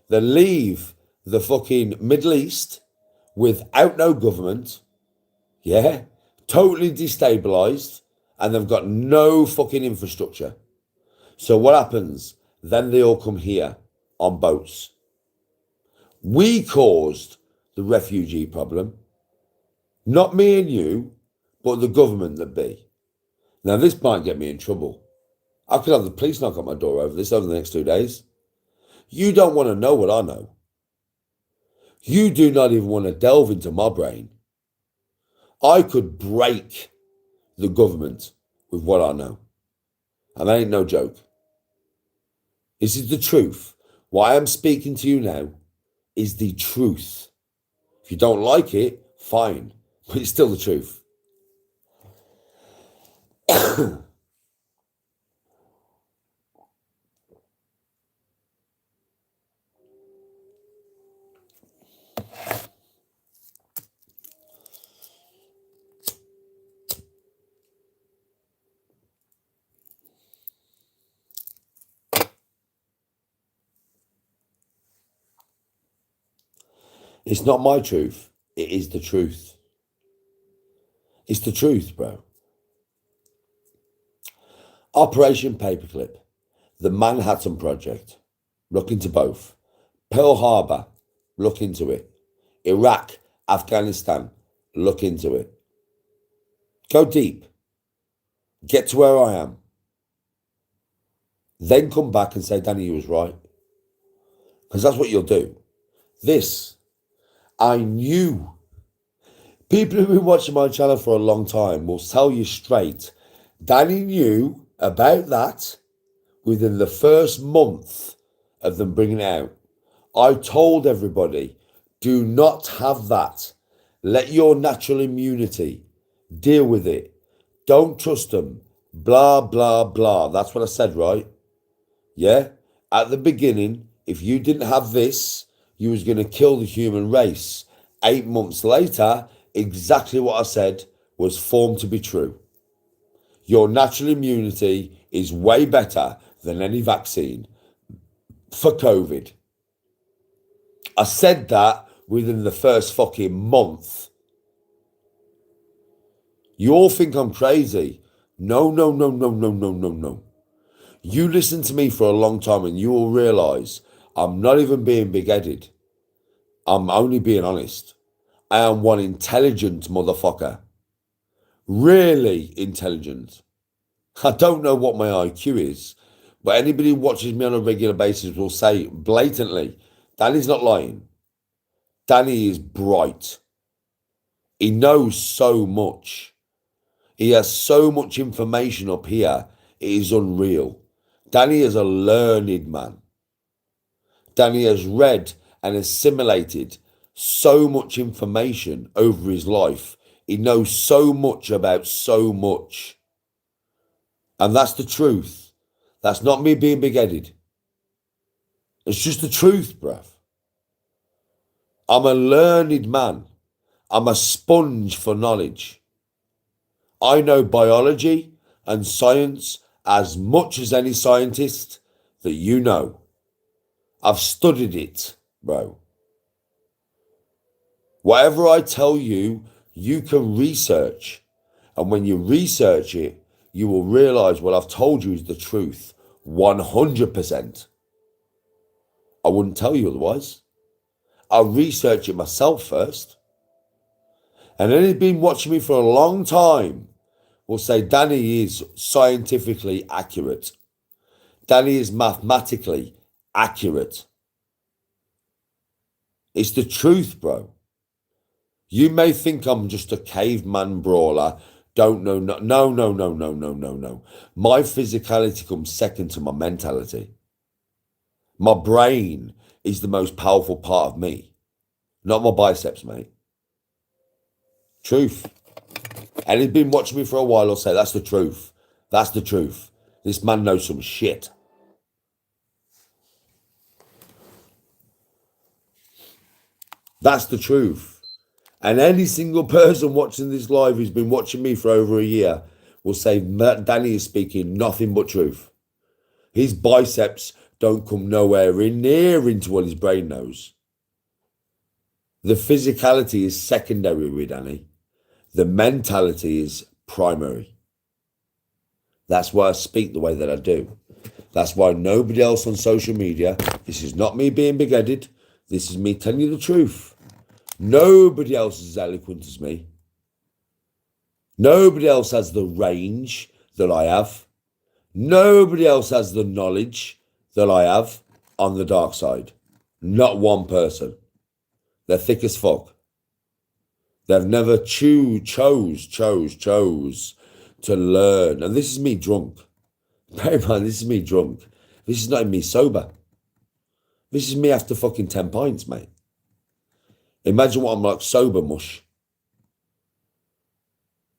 They leave the fucking Middle East without no government, totally destabilized, and they've got no fucking infrastructure. So what happens? Then they all come here on boats. We caused the refugee problem. Not me and you, but the government that be. Now, this might get me in trouble. I could have the police knock on my door over this over the next 2 days. You don't want to know what I know. You do not even want to delve into my brain. I could break the government with what I know. And that ain't no joke. This is the truth. Why I'm speaking to you now is the truth. If you don't like it, fine. But it's still the truth. It's not my truth. It is the truth. It's the truth, bro. Operation Paperclip, the Manhattan Project, look into both. Pearl Harbor, look into it. Iraq, Afghanistan, look into it. Go deep. Get to where I am. Then come back and say, Danny, you was right. because that's what you'll do. This, I knew. People who've been watching my channel for a long time will tell you straight, Danny knew about that within the first month of them bringing it out. I told everybody, do not have that. Let your natural immunity deal with it. Don't trust them. Blah, blah, blah. That's what I said, right? Yeah? At the beginning, if you didn't have this, you was going to kill the human race. 8 months later, exactly what I said was formed to be true. Your natural immunity is way better than any vaccine for COVID. I said that within the first fucking month. You all think I'm crazy. No. You listen to me for a long time and you will realise I'm not even being big-headed. I'm only being honest. I am one intelligent motherfucker. Really intelligent. I don't know what my IQ is, but anybody who watches me on a regular basis will say blatantly, Danny's not lying. Danny is bright. He knows so much. He has so much information up here, it is unreal. Danny is a learned man. Danny has read and assimilated so much information over his life. He knows so much about so much. And that's the truth. That's not me being big-headed. It's just the truth, bruv. I'm a learned man. I'm a sponge for knowledge. I know biology and science as much as any scientist that you know. I've studied it, bro. Whatever I tell you, you can research. And when you research it, you will realise what I've told you is the truth. 100%. I wouldn't tell you otherwise. I'll research it myself first. And anyone who's been watching me for a long time will say Danny is scientifically accurate. Danny is mathematically accurate. It's the truth, bro. You may think I'm just a caveman brawler. Don't know. No. My physicality comes second to my mentality. My brain is the most powerful part of me. Not my biceps, mate. Truth. And he's been watching me for a while, I'll say, that's the truth. That's the truth. This man knows some shit. That's the truth. And any single person watching this live who's been watching me for over a year will say, Danny is speaking nothing but truth. His biceps don't come nowhere near into what his brain knows. The physicality is secondary with Danny. The mentality is primary. That's why I speak the way that I do. That's why nobody else on social media, this is not me being big-headed, this is me telling you the truth. Nobody else is as eloquent as me. Nobody else has the range that I have. Nobody else has the knowledge that I have on the dark side. Not one person. They're thick as fuck. They've never chose to learn. And this is me drunk. Bear in mind, this is me drunk. This is not even me sober. This is me after fucking 10 pints, mate. Imagine what I'm like sober mush.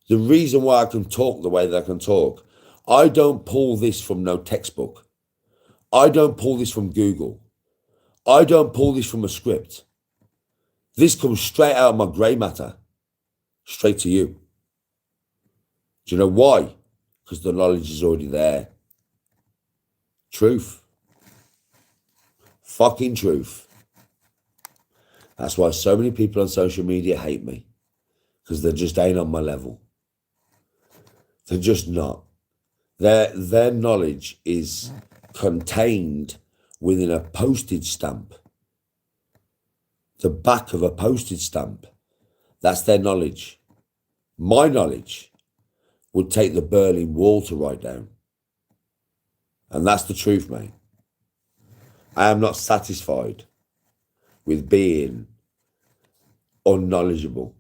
The reason why I can talk the way that I can talk, I don't pull this from no textbook. I don't pull this from Google. I don't pull this from a script. This comes straight out of my grey matter, straight to you. Do you know why? Because the knowledge is already there. Truth. Fucking truth. That's why so many people on social media hate me. Because they just ain't on my level. They're just not. Their knowledge is contained within a postage stamp. The back of a postage stamp. That's their knowledge. My knowledge would take the Berlin Wall to write down. And that's the truth, mate. I am not satisfied with being unknowledgeable.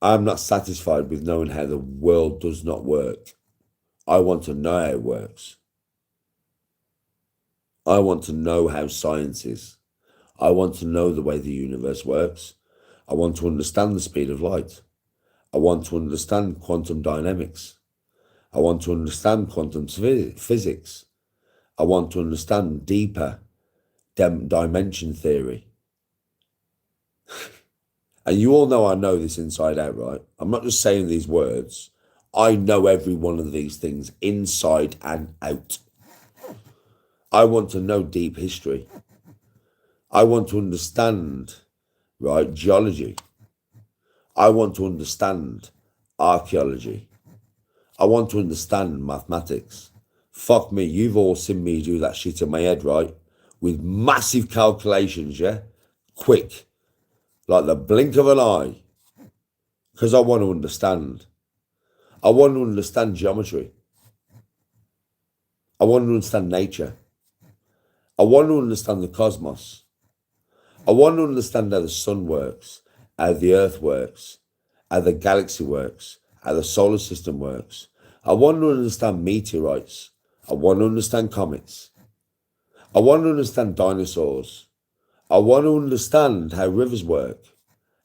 I'm not satisfied with knowing how the world does not work. I want to know how it works. I want to know how science is. I want to know the way the universe works. I want to understand the speed of light. I want to understand quantum dynamics. I want to understand quantum physics. I want to understand deeper dimension theory. And you all know I know this inside out, right? I'm not just saying these words. I know every one of these things inside and out. I want to know deep history. I want to understand, right, geology. I want to understand archaeology. I want to understand mathematics. Fuck me, you've all seen me do that shit in my head, right? With massive calculations, yeah? Quick. Like the blink of an eye. Because I want to understand. I want to understand geometry. I want to understand nature. I want to understand the cosmos. I want to understand how the sun works, how the earth works, how the galaxy works, how the solar system works. I want to understand meteorites. I want to understand comets. I want to understand dinosaurs. I want to understand how rivers work,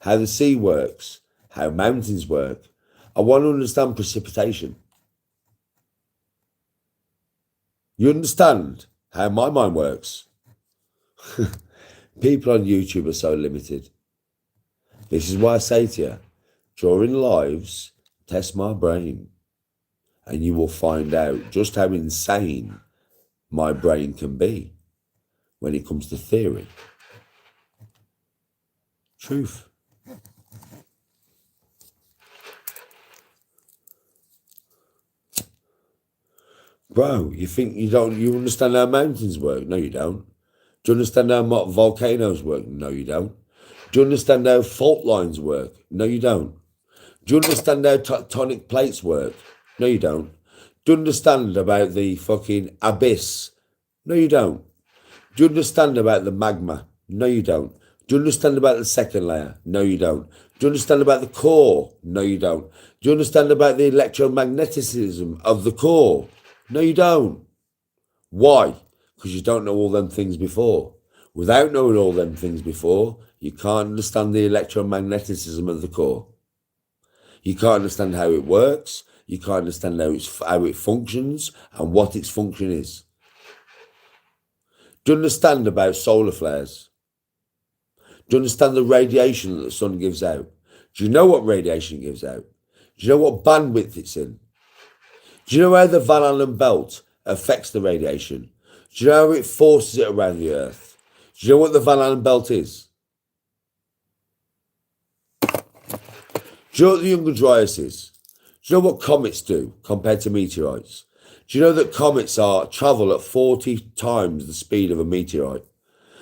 how the sea works, how mountains work. I want to understand precipitation. You understand how my mind works? People on YouTube are so limited. This is why I say to you, during lives, test my brain, and you will find out just how insane my brain can be when it comes to theory. Truth. Bro, you think you understand how mountains work? No, you don't. Do you understand how volcanoes work? No, you don't. Do you understand how fault lines work? No, you don't. Do you understand how tectonic plates work? No, you don't. Do you understand about the fucking abyss? No, you don't. Do you understand about the magma? No, you don't. Do you understand about the second layer? No, you don't. Do you understand about the core? No, you don't. Do you understand about the electromagnetism of the core? No, you don't. Why? Because you don't know all them things before. Without knowing all them things before, you can't understand the electromagnetism of the core. You can't understand how it works. You can't understand how it functions and what its function is. Do you understand about solar flares? Do you understand the radiation that the sun gives out? Do you know what radiation gives out? Do you know what bandwidth it's in? Do you know how the Van Allen belt affects the radiation? Do you know how it forces it around the Earth? Do you know what the Van Allen belt is? Do you know what the Younger Dryas is? Do you know what comets do compared to meteorites? Do you know that comets travel at 40 times the speed of a meteorite?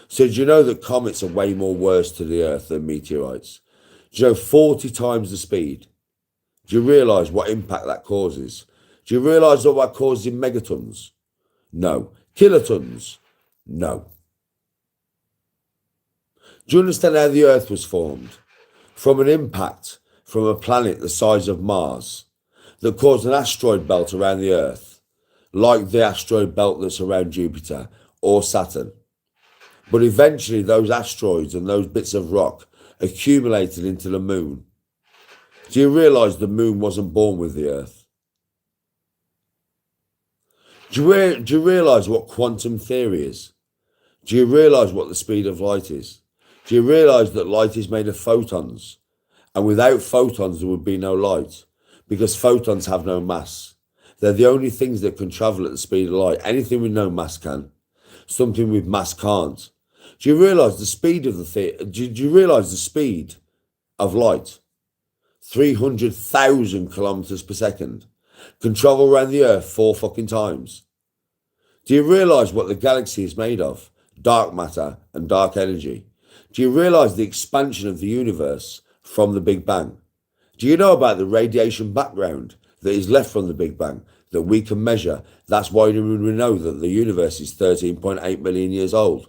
So do you know that comets are way more worse to the Earth than meteorites? Do you know 40 times the speed? Do you realise what impact that causes? Do you realise what that causes in megatons? No. Kilotons? No. Do you understand how the Earth was formed? From an impact from a planet the size of Mars that caused an asteroid belt around the Earth, like the asteroid belt that's around Jupiter or Saturn. But eventually those asteroids and those bits of rock accumulated into the moon. Do you realise the moon wasn't born with the Earth? Do you realise what quantum theory is? Do you realise what the speed of light is? Do you realise that light is made of photons? And without photons, there would be no light, because photons have no mass. They're the only things that can travel at the speed of light. Anything with no mass can. Something with mass can't. Do you realise the speed of do you realise the speed of light? 300,000 kilometres per second. Can travel around the Earth 4 fucking times. Do you realise what the galaxy is made of? Dark matter and dark energy. Do you realise the expansion of the universe from the Big Bang? Do you know about the radiation background that is left from the Big Bang that we can measure? That's why we know that the universe is 13.8 million years old.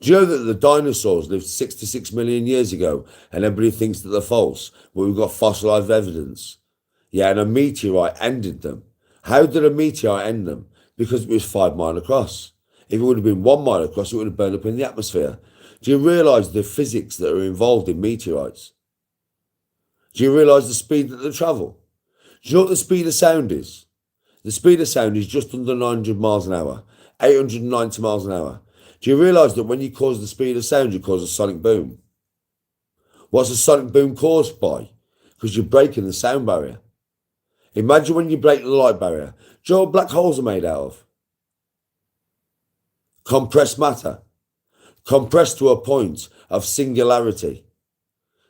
Do you know that the dinosaurs lived 66 million years ago and everybody thinks that they're false? But we've got fossilized evidence. Yeah, and a meteorite ended them. How did a meteorite end them? Because it was 5 miles across. If it would have been 1 mile across, it would have burned up in the atmosphere. Do you realise the physics that are involved in meteorites? Do you realise the speed that they travel? Do you know what the speed of sound is? The speed of sound is just under 900 miles an hour, 890 miles an hour. Do you realise that when you cause the speed of sound, you cause a sonic boom? What's a sonic boom caused by? Because you're breaking the sound barrier. Imagine when you break the light barrier. Do you know what black holes are made out of? Compressed matter. Compressed to a point of singularity.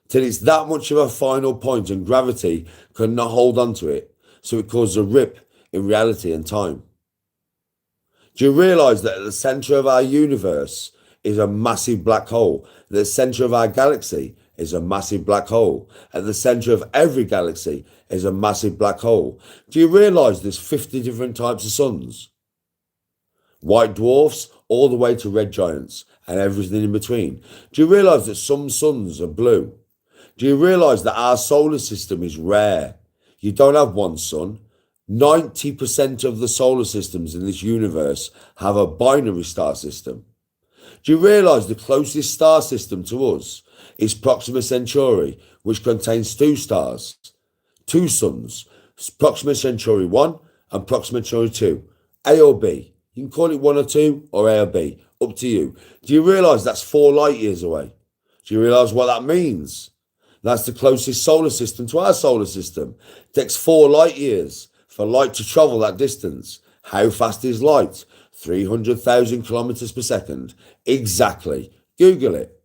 Till it's that much of a final point and gravity cannot hold on to it. So it causes a rip in reality and time. Do you realise that at the centre of our universe is a massive black hole? At the centre of our galaxy is a massive black hole. At the centre of every galaxy is a massive black hole. Do you realise there's 50 different types of suns? White dwarfs all the way to red giants and everything in between. Do you realise that some suns are blue? Do you realise that our solar system is rare? You don't have one sun. 90% of the solar systems in this universe have a binary star system. Do you realise the closest star system to us is Proxima Centauri, which contains 2 stars, 2 suns, Proxima Centauri 1 and Proxima Centauri 2, A or B. You can call it 1 or 2 or A or B, up to you. Do you realise that's 4 light years away? Do you realise what that means? That's the closest solar system to our solar system. It takes 4 light years for light to travel that distance. How fast is light? 300,000 kilometers per second. Exactly. Google it.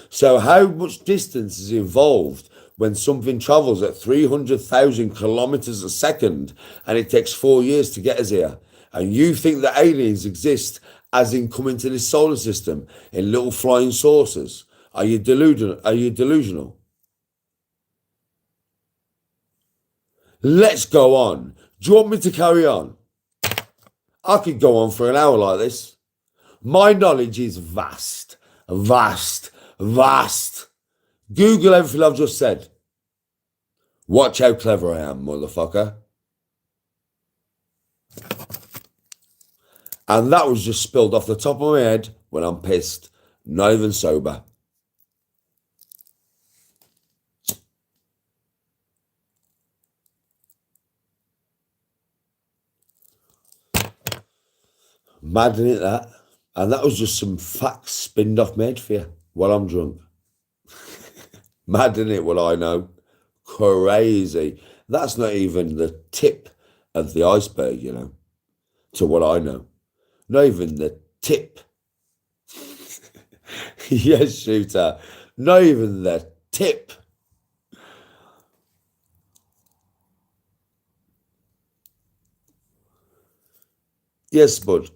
So how much distance is involved when something travels at 300,000 kilometers a second and it takes 4 years to get us here? And you think that aliens exist as in coming to this solar system in little flying saucers? Are you delusional? Are you delusional? Let's go on. Do you want me to carry on? I could go on for an hour like this. My knowledge is vast, vast, vast. Google everything I've just said. Watch how clever I am, motherfucker. And that was just spilled off the top of my head when I'm pissed, not even sober. Mad, isn't it, that? And that was just some facts spinned off my head for you while I'm drunk. Mad, isn't it, what I know? Crazy. That's not even the tip of the iceberg, you know, to what I know. Not even the tip. Yes, shooter. Not even the tip. Yes, bud.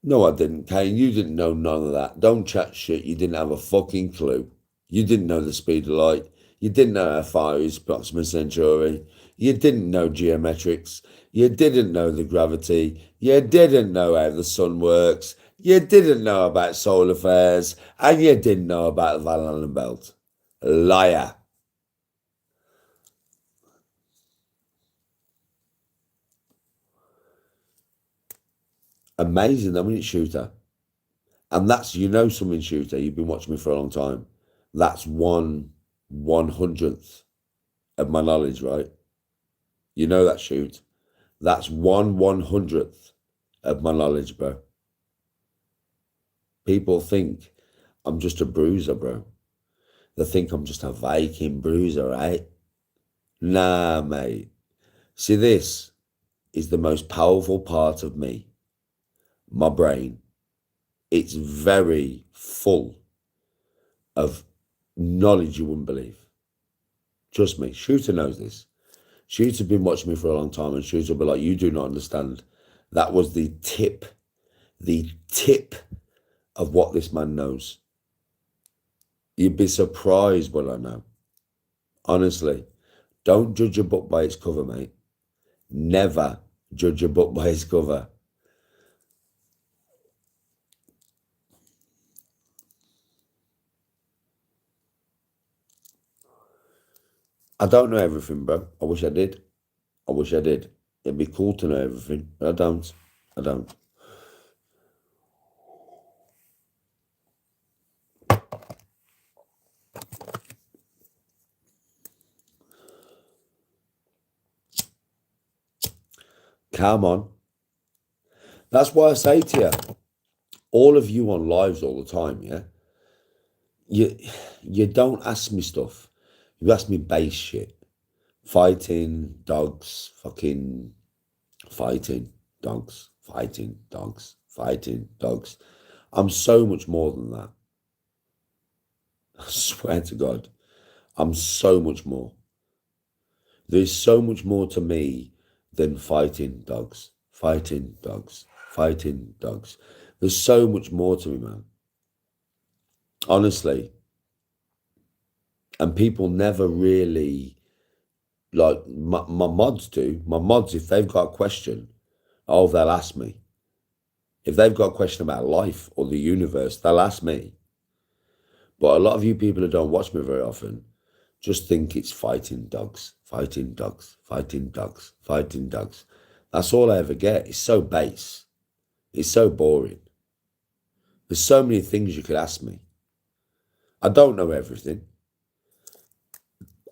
No, I didn't, Kane. You didn't know none of that. Don't chat shit. You didn't have a fucking clue. You didn't know the speed of light. You didn't know how far is Proxima Centauri. You didn't know geometrics. You didn't know the gravity. You didn't know how the sun works. You didn't know about solar flares. And you didn't know about the Van Allen belt. Liar. Amazing, though, isn't it, shooter? And that's, you know something, shooter. You've been watching me for a long time. That's 1/100th of my knowledge, right? You know that, shoot. That's 1/100th of my knowledge, bro. People think I'm just a bruiser, bro. They think I'm just a Viking bruiser, right? Nah, mate. See, this is the most powerful part of me. My brain. It's very full of knowledge you wouldn't believe. Trust me, Shooter knows this. Shooter's been watching me for a long time, and Shooter will be like, you do not understand. That was the tip of what this man knows. You'd be surprised what I know. Honestly, don't judge a book by its cover, mate. Never judge a book by its cover. I don't know everything, bro. I wish I did. I wish I did. It'd be cool to know everything. But I don't. I don't. Come on. That's why I say to you, all of you on lives all the time, yeah? You don't ask me stuff. You ask me base shit. Fighting, dogs, fucking fighting, dogs, fighting, dogs, fighting, dogs. I'm so much more than that. I swear to God, I'm so much more. There's so much more to me than fighting dogs, fighting dogs, fighting dogs. There's so much more to me, man. Honestly. And people never really, like, my mods do. My mods, if they've got a question, oh, they'll ask me. If they've got a question about life or the universe, they'll ask me. But a lot of you people who don't watch me very often just think it's fighting dogs, fighting dogs, fighting dogs, fighting dogs. That's all I ever get. It's so base. It's so boring. There's so many things you could ask me. I don't know everything.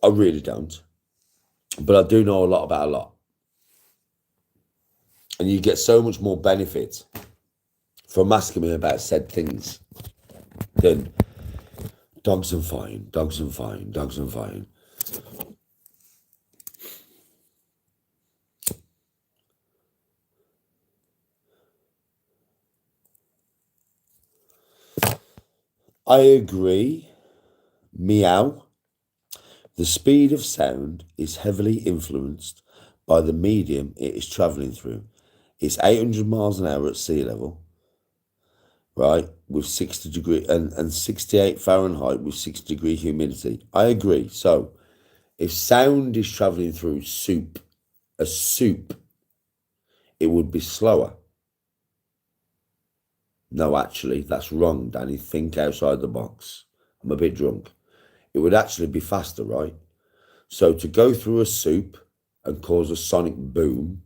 I really don't. But I do know a lot about a lot. And you get so much more benefit from asking me about said things than dogs and fine, dogs and fine, dogs and fine. I agree. Meow. The speed of sound is heavily influenced by the medium it is travelling through. It's 800 miles an hour at sea level, right, with 60 degree and 68 Fahrenheit with 60-degree humidity. I agree. So if sound is travelling through a soup, it would be slower. No, actually, that's wrong, Danny. Think outside the box. I'm a bit drunk. It would actually be faster, right? So to go through a soup and cause a sonic boom,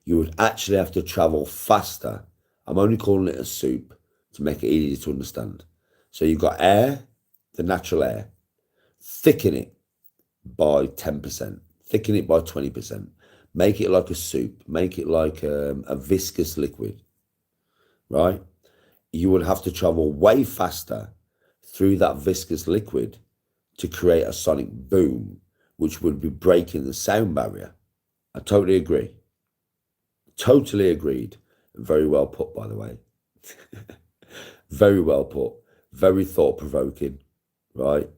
you would actually have to travel faster. I'm only calling it a soup to make it easy to understand. So you've got air, the natural air, thicken it by 10%, thicken it by 20%, make it like a soup, make it like a viscous liquid, right? You would have to travel way faster through that viscous liquid to create a sonic boom, which would be breaking the sound barrier. I totally agree. Totally agreed. Very well put, by the way. Very well put. Very thought-provoking, right?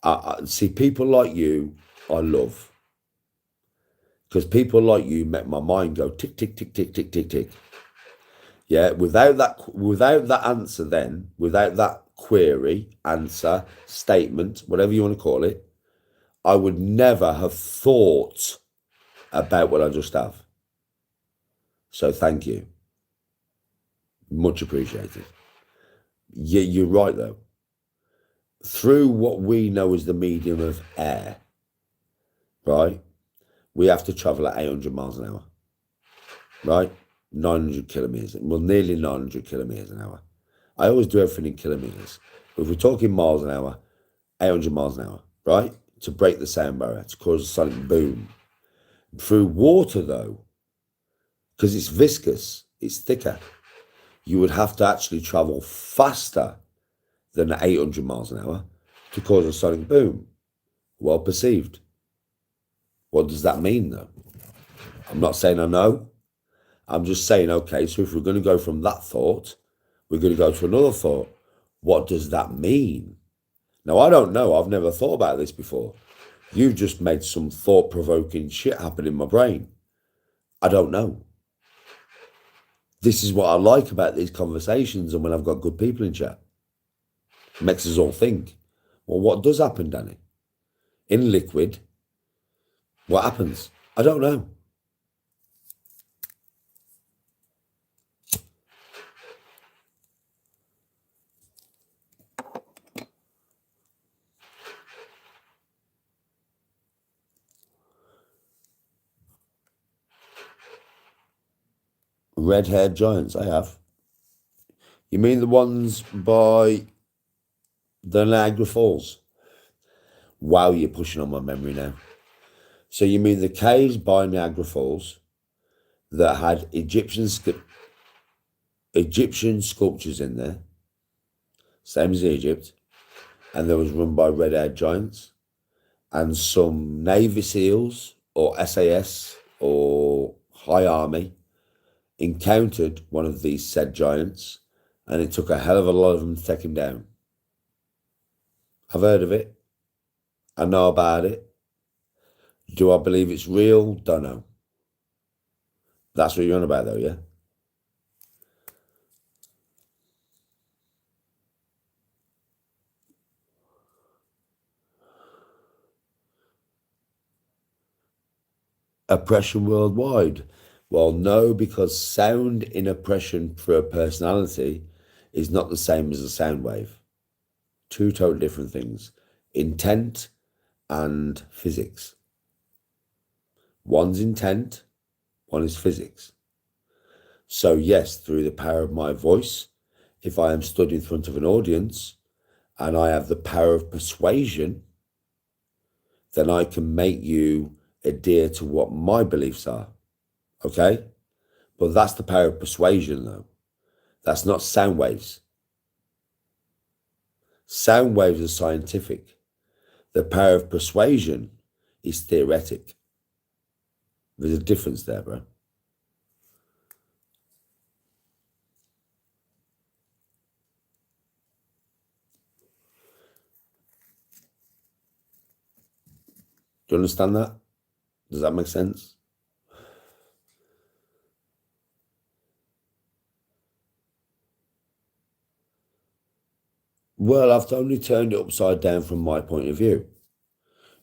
I see, people like you, I love. Because people like you make my mind go tick, tick, tick, tick, tick, tick, tick. Yeah, without that answer then, without that query, answer, statement, whatever you want to call it, I would never have thought about what I just have. So thank you. Much appreciated. You're right, though. Through what we know as the medium of air, right, we have to travel at 800 miles an hour, right? 900 kilometres, well, nearly 900 kilometres an hour. I always do everything in kilometres. But if we're talking miles an hour, 800 miles an hour, right? To break the sound barrier, to cause a sonic boom. Through water, though, because it's viscous, it's thicker, you would have to actually travel faster than 800 miles an hour to cause a sonic boom. Well perceived. What does that mean, though? I'm not saying I know. I'm just saying, okay, so if we're going to go from that thought, we're going to go to another thought. What does that mean? Now, I don't know. I've never thought about this before. You've just made some thought-provoking shit happen in my brain. I don't know. This is what I like about these conversations and when I've got good people in chat. It makes us all think. Well, what does happen, Danny? In liquid, what happens? I don't know. Red-haired giants, I have. You mean the ones by the Niagara Falls? Wow, you're pushing on my memory now. So you mean the caves by Niagara Falls that had Egyptian sculptures in there, same as Egypt, and they was run by red-haired giants, and some Navy SEALs or SAS or High Army encountered one of these said giants, and it took a hell of a lot of them to take him down. I've heard of it. I know about it. Do I believe it's real? Don't know. That's what you're on about, though, yeah? Oppression worldwide? Well, no, because sound in oppression for a personality is not the same as a sound wave. Two totally different things. Intent and physics. One's intent, one is physics. So yes, through the power of my voice, if I am stood in front of an audience and I have the power of persuasion, then I can make you adhere to what my beliefs are. Okay? But that's the power of persuasion, though. That's not sound waves. Sound waves are scientific. The power of persuasion is theoretic. There's a difference there, bro. Do you understand that? Does that make sense? Well, I've only turned it upside down from my point of view.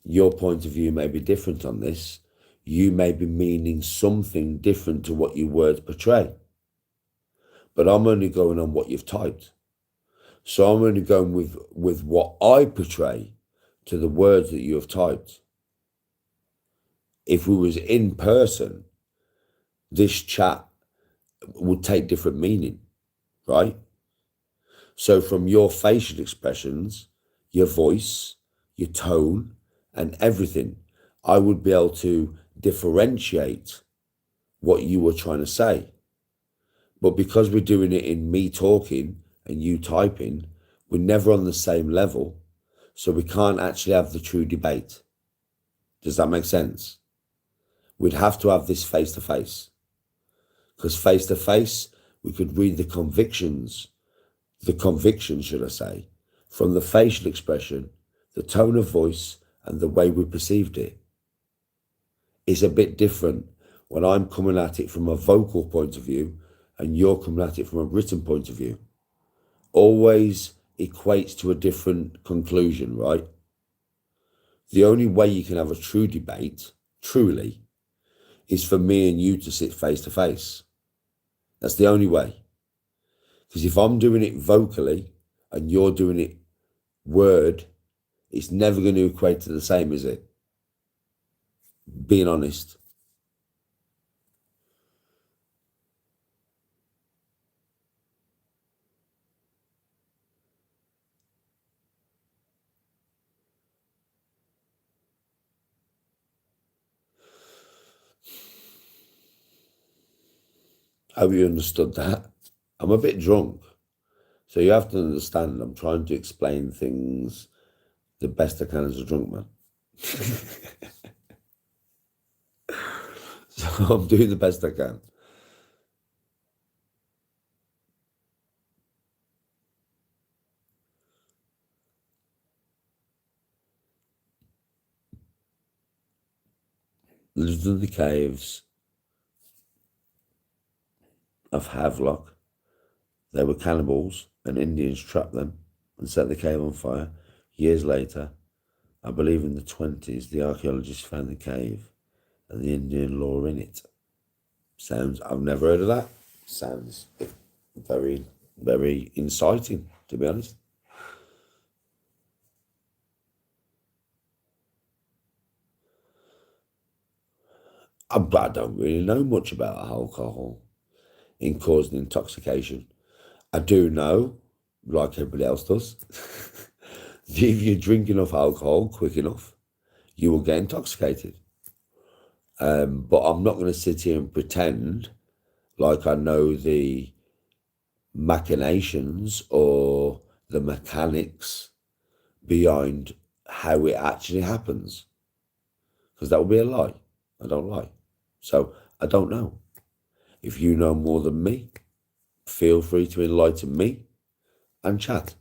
Your point of view may be different on this. You may be meaning something different to what your words portray. But I'm only going on what you've typed. So I'm only going with what I portray to the words that you have typed. If we was in person, this chat would take different meaning, right? So from your facial expressions, your voice, your tone, and everything, I would be able to differentiate what you were trying to say. But because we're doing it in me talking and you typing, we're never on the same level, so we can't actually have the true debate. Does that make sense? We'd have to have this face-to-face. Because face-to-face, we could read the conviction, should I say, from the facial expression, the tone of voice, and the way we perceived it. It's a bit different when I'm coming at it from a vocal point of view and you're coming at it from a written point of view. Always equates to a different conclusion, right? The only way you can have a true debate, truly, is for me and you to sit face to face. That's the only way. Because if I'm doing it vocally and you're doing it word, it's never going to equate to the same, is it? Being honest. Hope you understood that. I'm a bit drunk. So you have to understand, I'm trying to explain things the best I can as a drunk man. So I'm doing the best I can. Lived in the caves of Havelock. They were cannibals and Indians trapped them and set the cave on fire. Years later, I believe in the 20s, the archaeologists found the cave and the Indian lore in it. Sounds, I've never heard of that. Sounds very, very inciting, to be honest. I don't really know much about alcohol. in causing intoxication. I do know, like everybody else does, that if you drink enough alcohol quick enough, you will get intoxicated. But I'm not going to sit here and pretend like I know the machinations or the mechanics behind how it actually happens, because that would be a lie. I don't lie. So I don't know. If you know more than me, feel free to enlighten me and chat.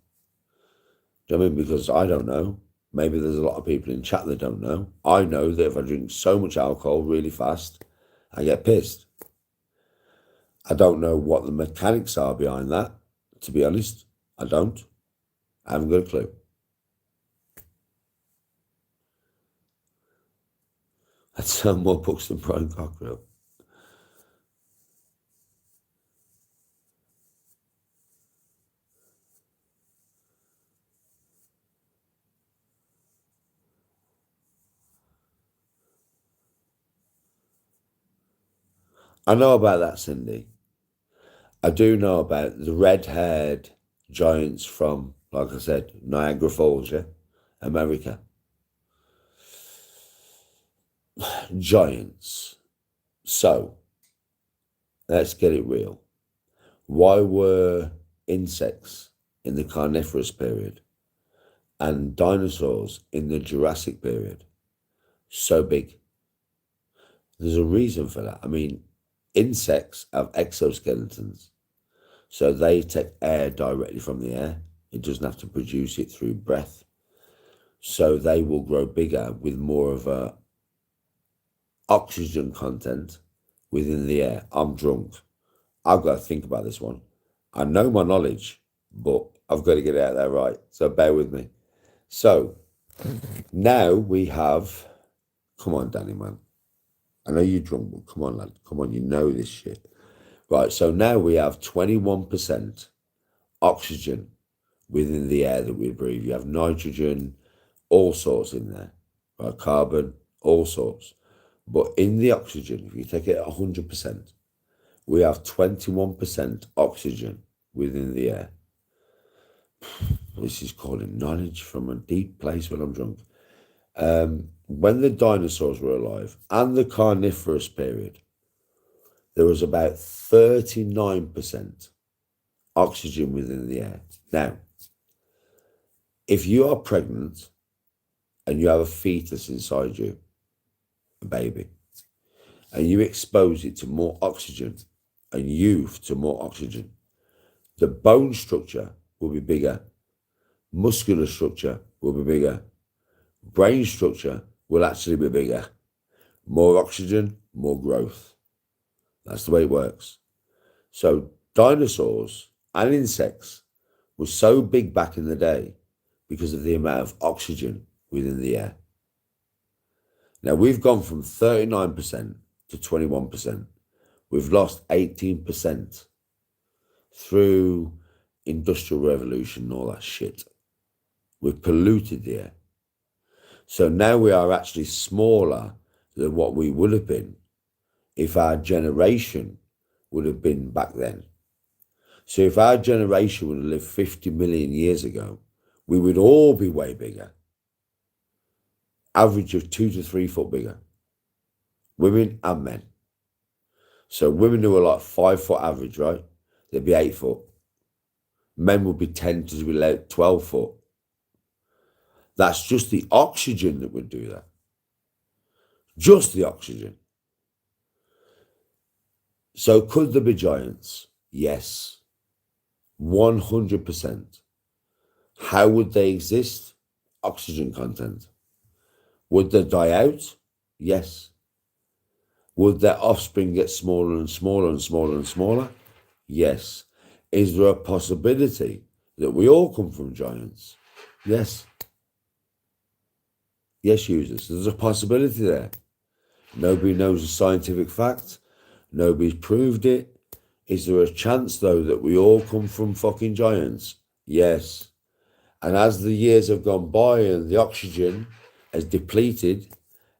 Do you know what I mean? Because I don't know. Maybe there's a lot of people in chat that don't know. I know that if I drink so much alcohol really fast, I get pissed. I don't know what the mechanics are behind that, to be honest. I don't. I haven't got a clue. I'd sell more books than Brian Cockrell. I know about that, Cindy. I do know about the red-haired giants from, like I said, Niagara Falls, yeah? America. Giants. So, let's get it real. Why were insects in the Carnivorous period and dinosaurs in the Jurassic period so big? There's a reason for that. I mean, insects have exoskeletons, so they take air directly from the air. It doesn't have to produce it through breath. So they will grow bigger with more of a oxygen content within the air. I'm drunk. I've got to think about this one. I know my knowledge, but I've got to get it out there right. So bear with me. So now we have, come on, Danny, man. I know you're drunk, but come on, lad. Come on, you know this shit. Right, so now we have 21% oxygen within the air that we breathe. You have nitrogen, all sorts in there, right? Carbon, all sorts. But in the oxygen, if you take it at 100%, we have 21% oxygen within the air. This is calling knowledge from a deep place when I'm drunk. When the dinosaurs were alive and the Carnivorous period, there was about 39% oxygen within the air. Now, if you are pregnant and you have a fetus inside you, a baby, and you expose it to more oxygen and youth to more oxygen, the bone structure will be bigger, muscular structure will be bigger, brain structure will actually be bigger. More oxygen, more growth. That's the way it works. So dinosaurs and insects were so big back in the day because of the amount of oxygen within the air. Now we've gone from 39% to 21%. We've lost 18% through industrial revolution and all that shit. We've polluted the air. So now we are actually smaller than what we would have been if our generation would have been back then. So if our generation would have lived 50 million years ago, we would all be way bigger. Average of 2 to 3 foot bigger. Women and men. So women who are like 5 foot average, right? They'd be 8 foot. Men would be 10 to 12 foot. That's just the oxygen that would do that. Just the oxygen. So could there be giants? Yes. 100%. How would they exist? Oxygen content. Would they die out? Yes. Would their offspring get smaller and smaller and smaller and smaller? Yes. Is there a possibility that we all come from giants? Yes. Yes, users. There's a possibility there. Nobody knows the scientific fact. Nobody's proved it. Is there a chance, though, that we all come from fucking giants? Yes. And as the years have gone by and the oxygen has depleted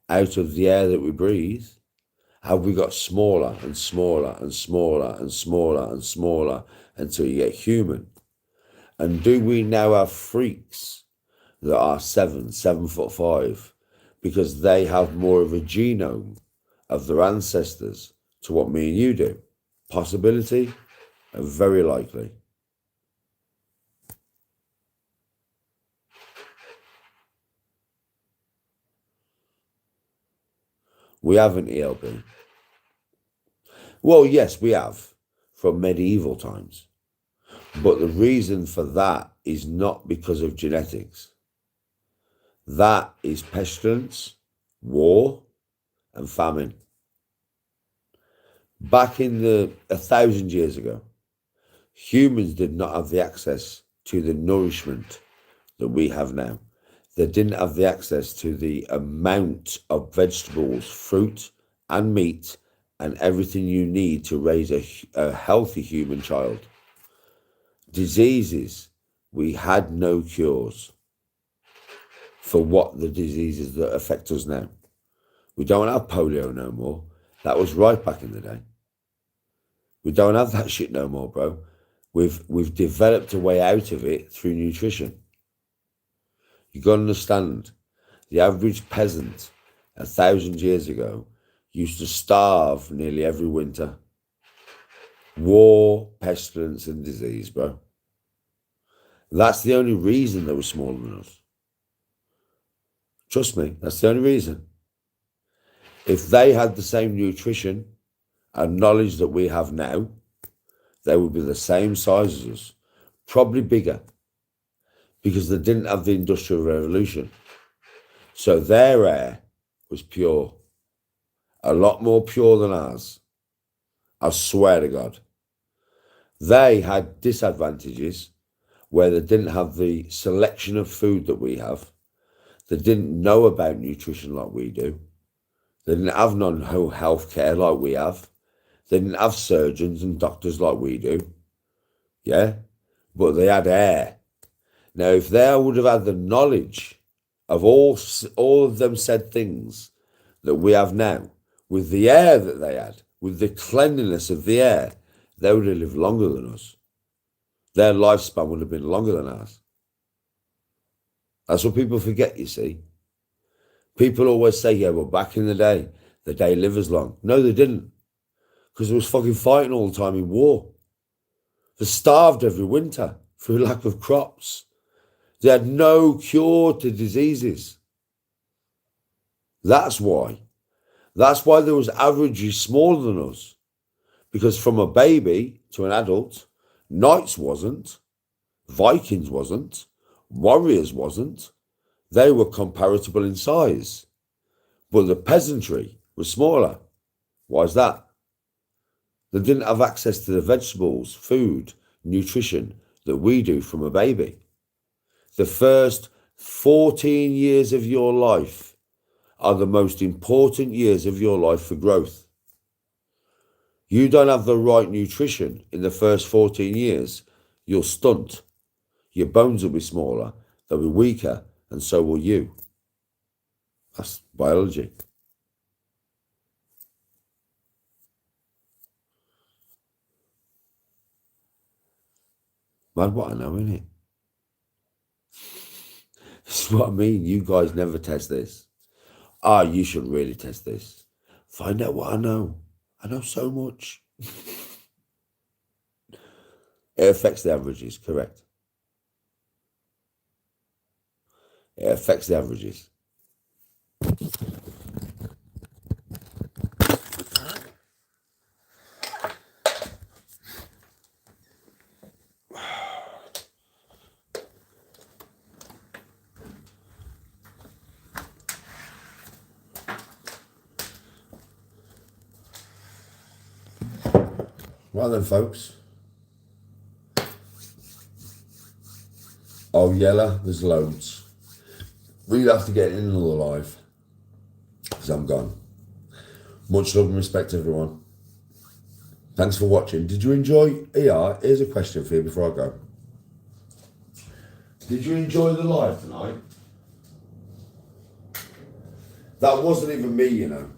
out of the air that we breathe, Have we got smaller and smaller and smaller and smaller and smaller until you get human? And do we now have freaks that are 7 foot 5, because they have more of a genome of their ancestors to what me and you do? Possibility? Very likely. We haven't, ELB. Well, yes, we have, from medieval times. But the reason for that is not because of genetics. That is pestilence, war, and famine. Back in 1,000 years ago, humans did not have the access to the nourishment that we have now. They didn't have the access to the amount of vegetables, fruit, and meat, and everything you need to raise a healthy human child. Diseases, we had no cures for what the diseases that affect us now. We don't have polio no more. That was right back in the day. We don't have that shit no more, bro. We've developed a way out of it through nutrition. You got to understand, the average peasant 1,000 years ago used to starve nearly every winter. War, pestilence, and disease, bro. That's the only reason they were smaller than us. Trust me, that's the only reason. If they had the same nutrition and knowledge that we have now, they would be the same size as us, probably bigger, because they didn't have the Industrial Revolution. So their air was pure, a lot more pure than ours. I swear to God. They had disadvantages where they didn't have the selection of food that we have. They didn't know about nutrition like we do. They didn't have non-health care like we have. They didn't have surgeons and doctors like we do. Yeah? But they had air. Now, if they would have had the knowledge of all of them said things that we have now, with the air that they had, with the cleanliness of the air, they would have lived longer than us. Their lifespan would have been longer than ours. That's what people forget, you see. People always say, yeah, well, back in the day, they live as long. No, they didn't. Because there was fucking fighting all the time in war. They starved every winter through lack of crops. They had no cure to diseases. That's why. That's why there was averages smaller than us. Because from a baby to an adult, knights wasn't, Vikings wasn't, warriors wasn't. They were comparable in size. But the peasantry was smaller. Why is that? They didn't have access to the vegetables, food, nutrition that we do from a baby. The first 14 years of your life are the most important years of your life for growth. You don't have the right nutrition in the first 14 years, you'll stunt. Your bones will be smaller, they'll be weaker, and so will you. That's biology. Mad what I know, innit? This is what I mean. You guys never test this. You should really test this. Find out what I know. I know so much. It affects the averages, correct. It affects the averages. Well then, folks. Oh, Yella, there's loads. We'd have to get in another live, because I'm gone. Much love and respect, everyone. Thanks for watching. Did you enjoy? Here's a question for you before I go. Did you enjoy the live tonight? That wasn't even me, you know.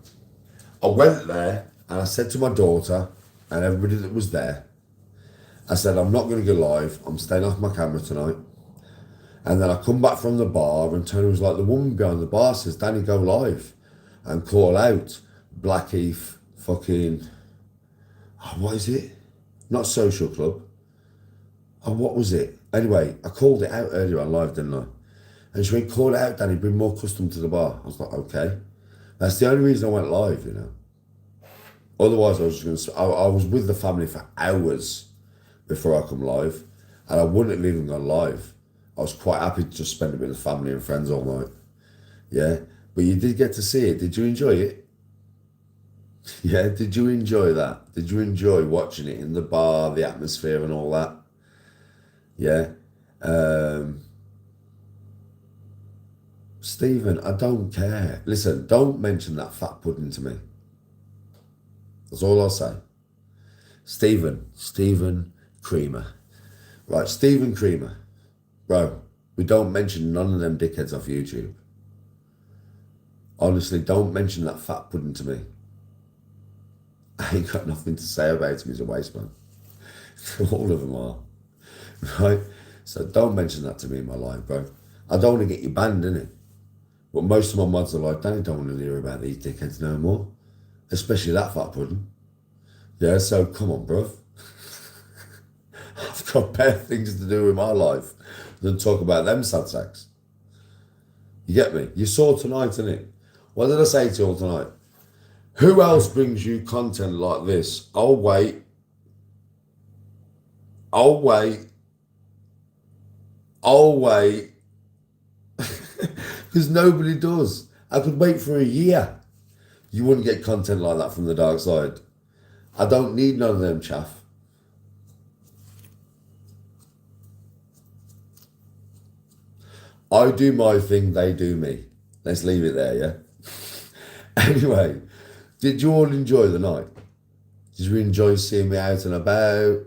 I went there and I said to my daughter and everybody that was there, I said, I'm not going to go live. I'm staying off my camera tonight. And then I come back from the bar and Tony was like, the woman behind the bar says, Danny, go live and call out Blackheath fucking, what is it? Not Social Club. Oh, what was it? Anyway, I called it out earlier on live, didn't I? And she went, call it out, Danny, bring more custom to the bar. I was like, okay. That's the only reason I went live, you know. Otherwise, I was just going to, I was with the family for hours before I come live, and I wouldn't have even gone live. I was quite happy to just spend it with the family and friends all night. Yeah, but you did get to see it. Did you enjoy it? Yeah, did you enjoy that? Did you enjoy watching it in the bar, the atmosphere and all that? Yeah. Stephen, I don't care. Listen, don't mention that fat pudding to me. That's all I'll say. Stephen Creamer. Right, Stephen Creamer. Bro, we don't mention none of them dickheads off YouTube. Honestly, don't mention that fat pudding to me. I ain't got nothing to say about him. He's a waste man. All of them are. Right? So don't mention that to me in my life, bro. I don't want to get you banned, innit? But most of my mods are like, Danny, don't want to hear about these dickheads no more. Especially that fat pudding. Yeah, so come on, bro. I've got better things to do in my life than talk about them sad sacks. You get me? You saw tonight, innit? What did I say to you all tonight? Who else brings you content like this? I'll wait. Because nobody does. I could wait for a year. You wouldn't get content like that from the dark side. I don't need none of them chaff. I do my thing, they do me. Let's leave it there, yeah? Anyway, did you all enjoy the night? Did you enjoy seeing me out and about?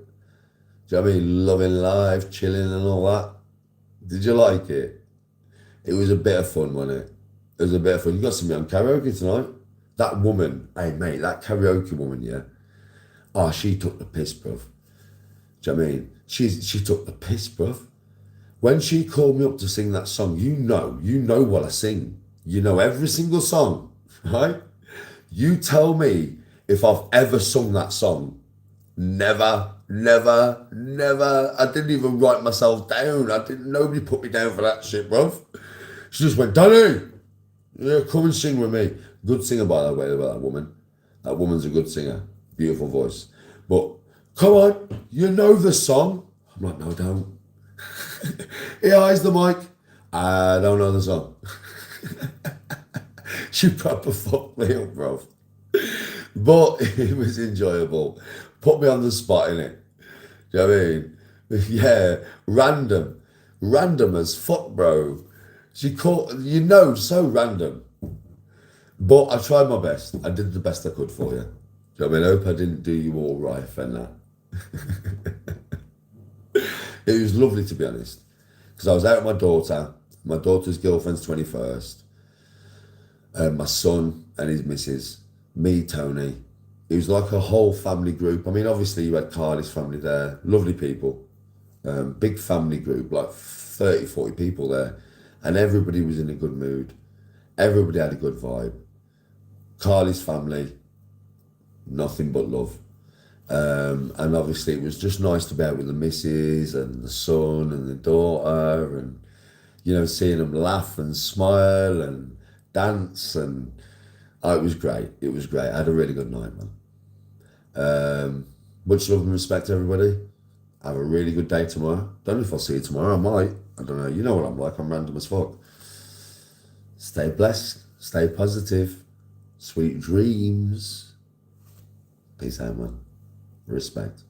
Do you know what I mean? Loving life, chilling and all that? Did you like it? It was a bit of fun, wasn't it? It was a bit of fun. You got to see me on karaoke tonight. That woman, hey mate, that karaoke woman, yeah? Oh, she took the piss, bruv. Do you know what I mean? She took the piss, bruv. When she called me up to sing that song, you know what I sing. You know every single song, right? You tell me if I've ever sung that song. Never. I didn't even write myself down. Nobody put me down for that shit, bruv. She just went, Danny, yeah, come and sing with me. Good singer, by the way, about that woman. That woman's a good singer. Beautiful voice. But, come on, you know the song. I'm like, no, I don't. Here, eyes the mic. I don't know the song. She proper fucked me up, bro. But it was enjoyable. Put me on the spot, innit? Do you know what I mean? Yeah, random. Random as fuck, bro. She caught, so random. But I tried my best. I did the best I could for you. Do you know what I mean? I hope I didn't do you all right and that. It was lovely, to be honest. Because I was out with my daughter's girlfriend's 21st, my son and his missus, me, Tony. It was like a whole family group. I mean, obviously you had Carly's family there, lovely people. Big family group, like 30, 40 people there. And everybody was in a good mood. Everybody had a good vibe. Carly's family, nothing but love. And obviously it was just nice to be out with the missus and the son and the daughter and, seeing them laugh and smile and dance and it was great. It was great. I had a really good night, man. Much love and respect to everybody. Have a really good day tomorrow. Don't know if I'll see you tomorrow. I might. I don't know. You know what I'm like. I'm random as fuck. Stay blessed. Stay positive. Sweet dreams. Peace out, man. Respect.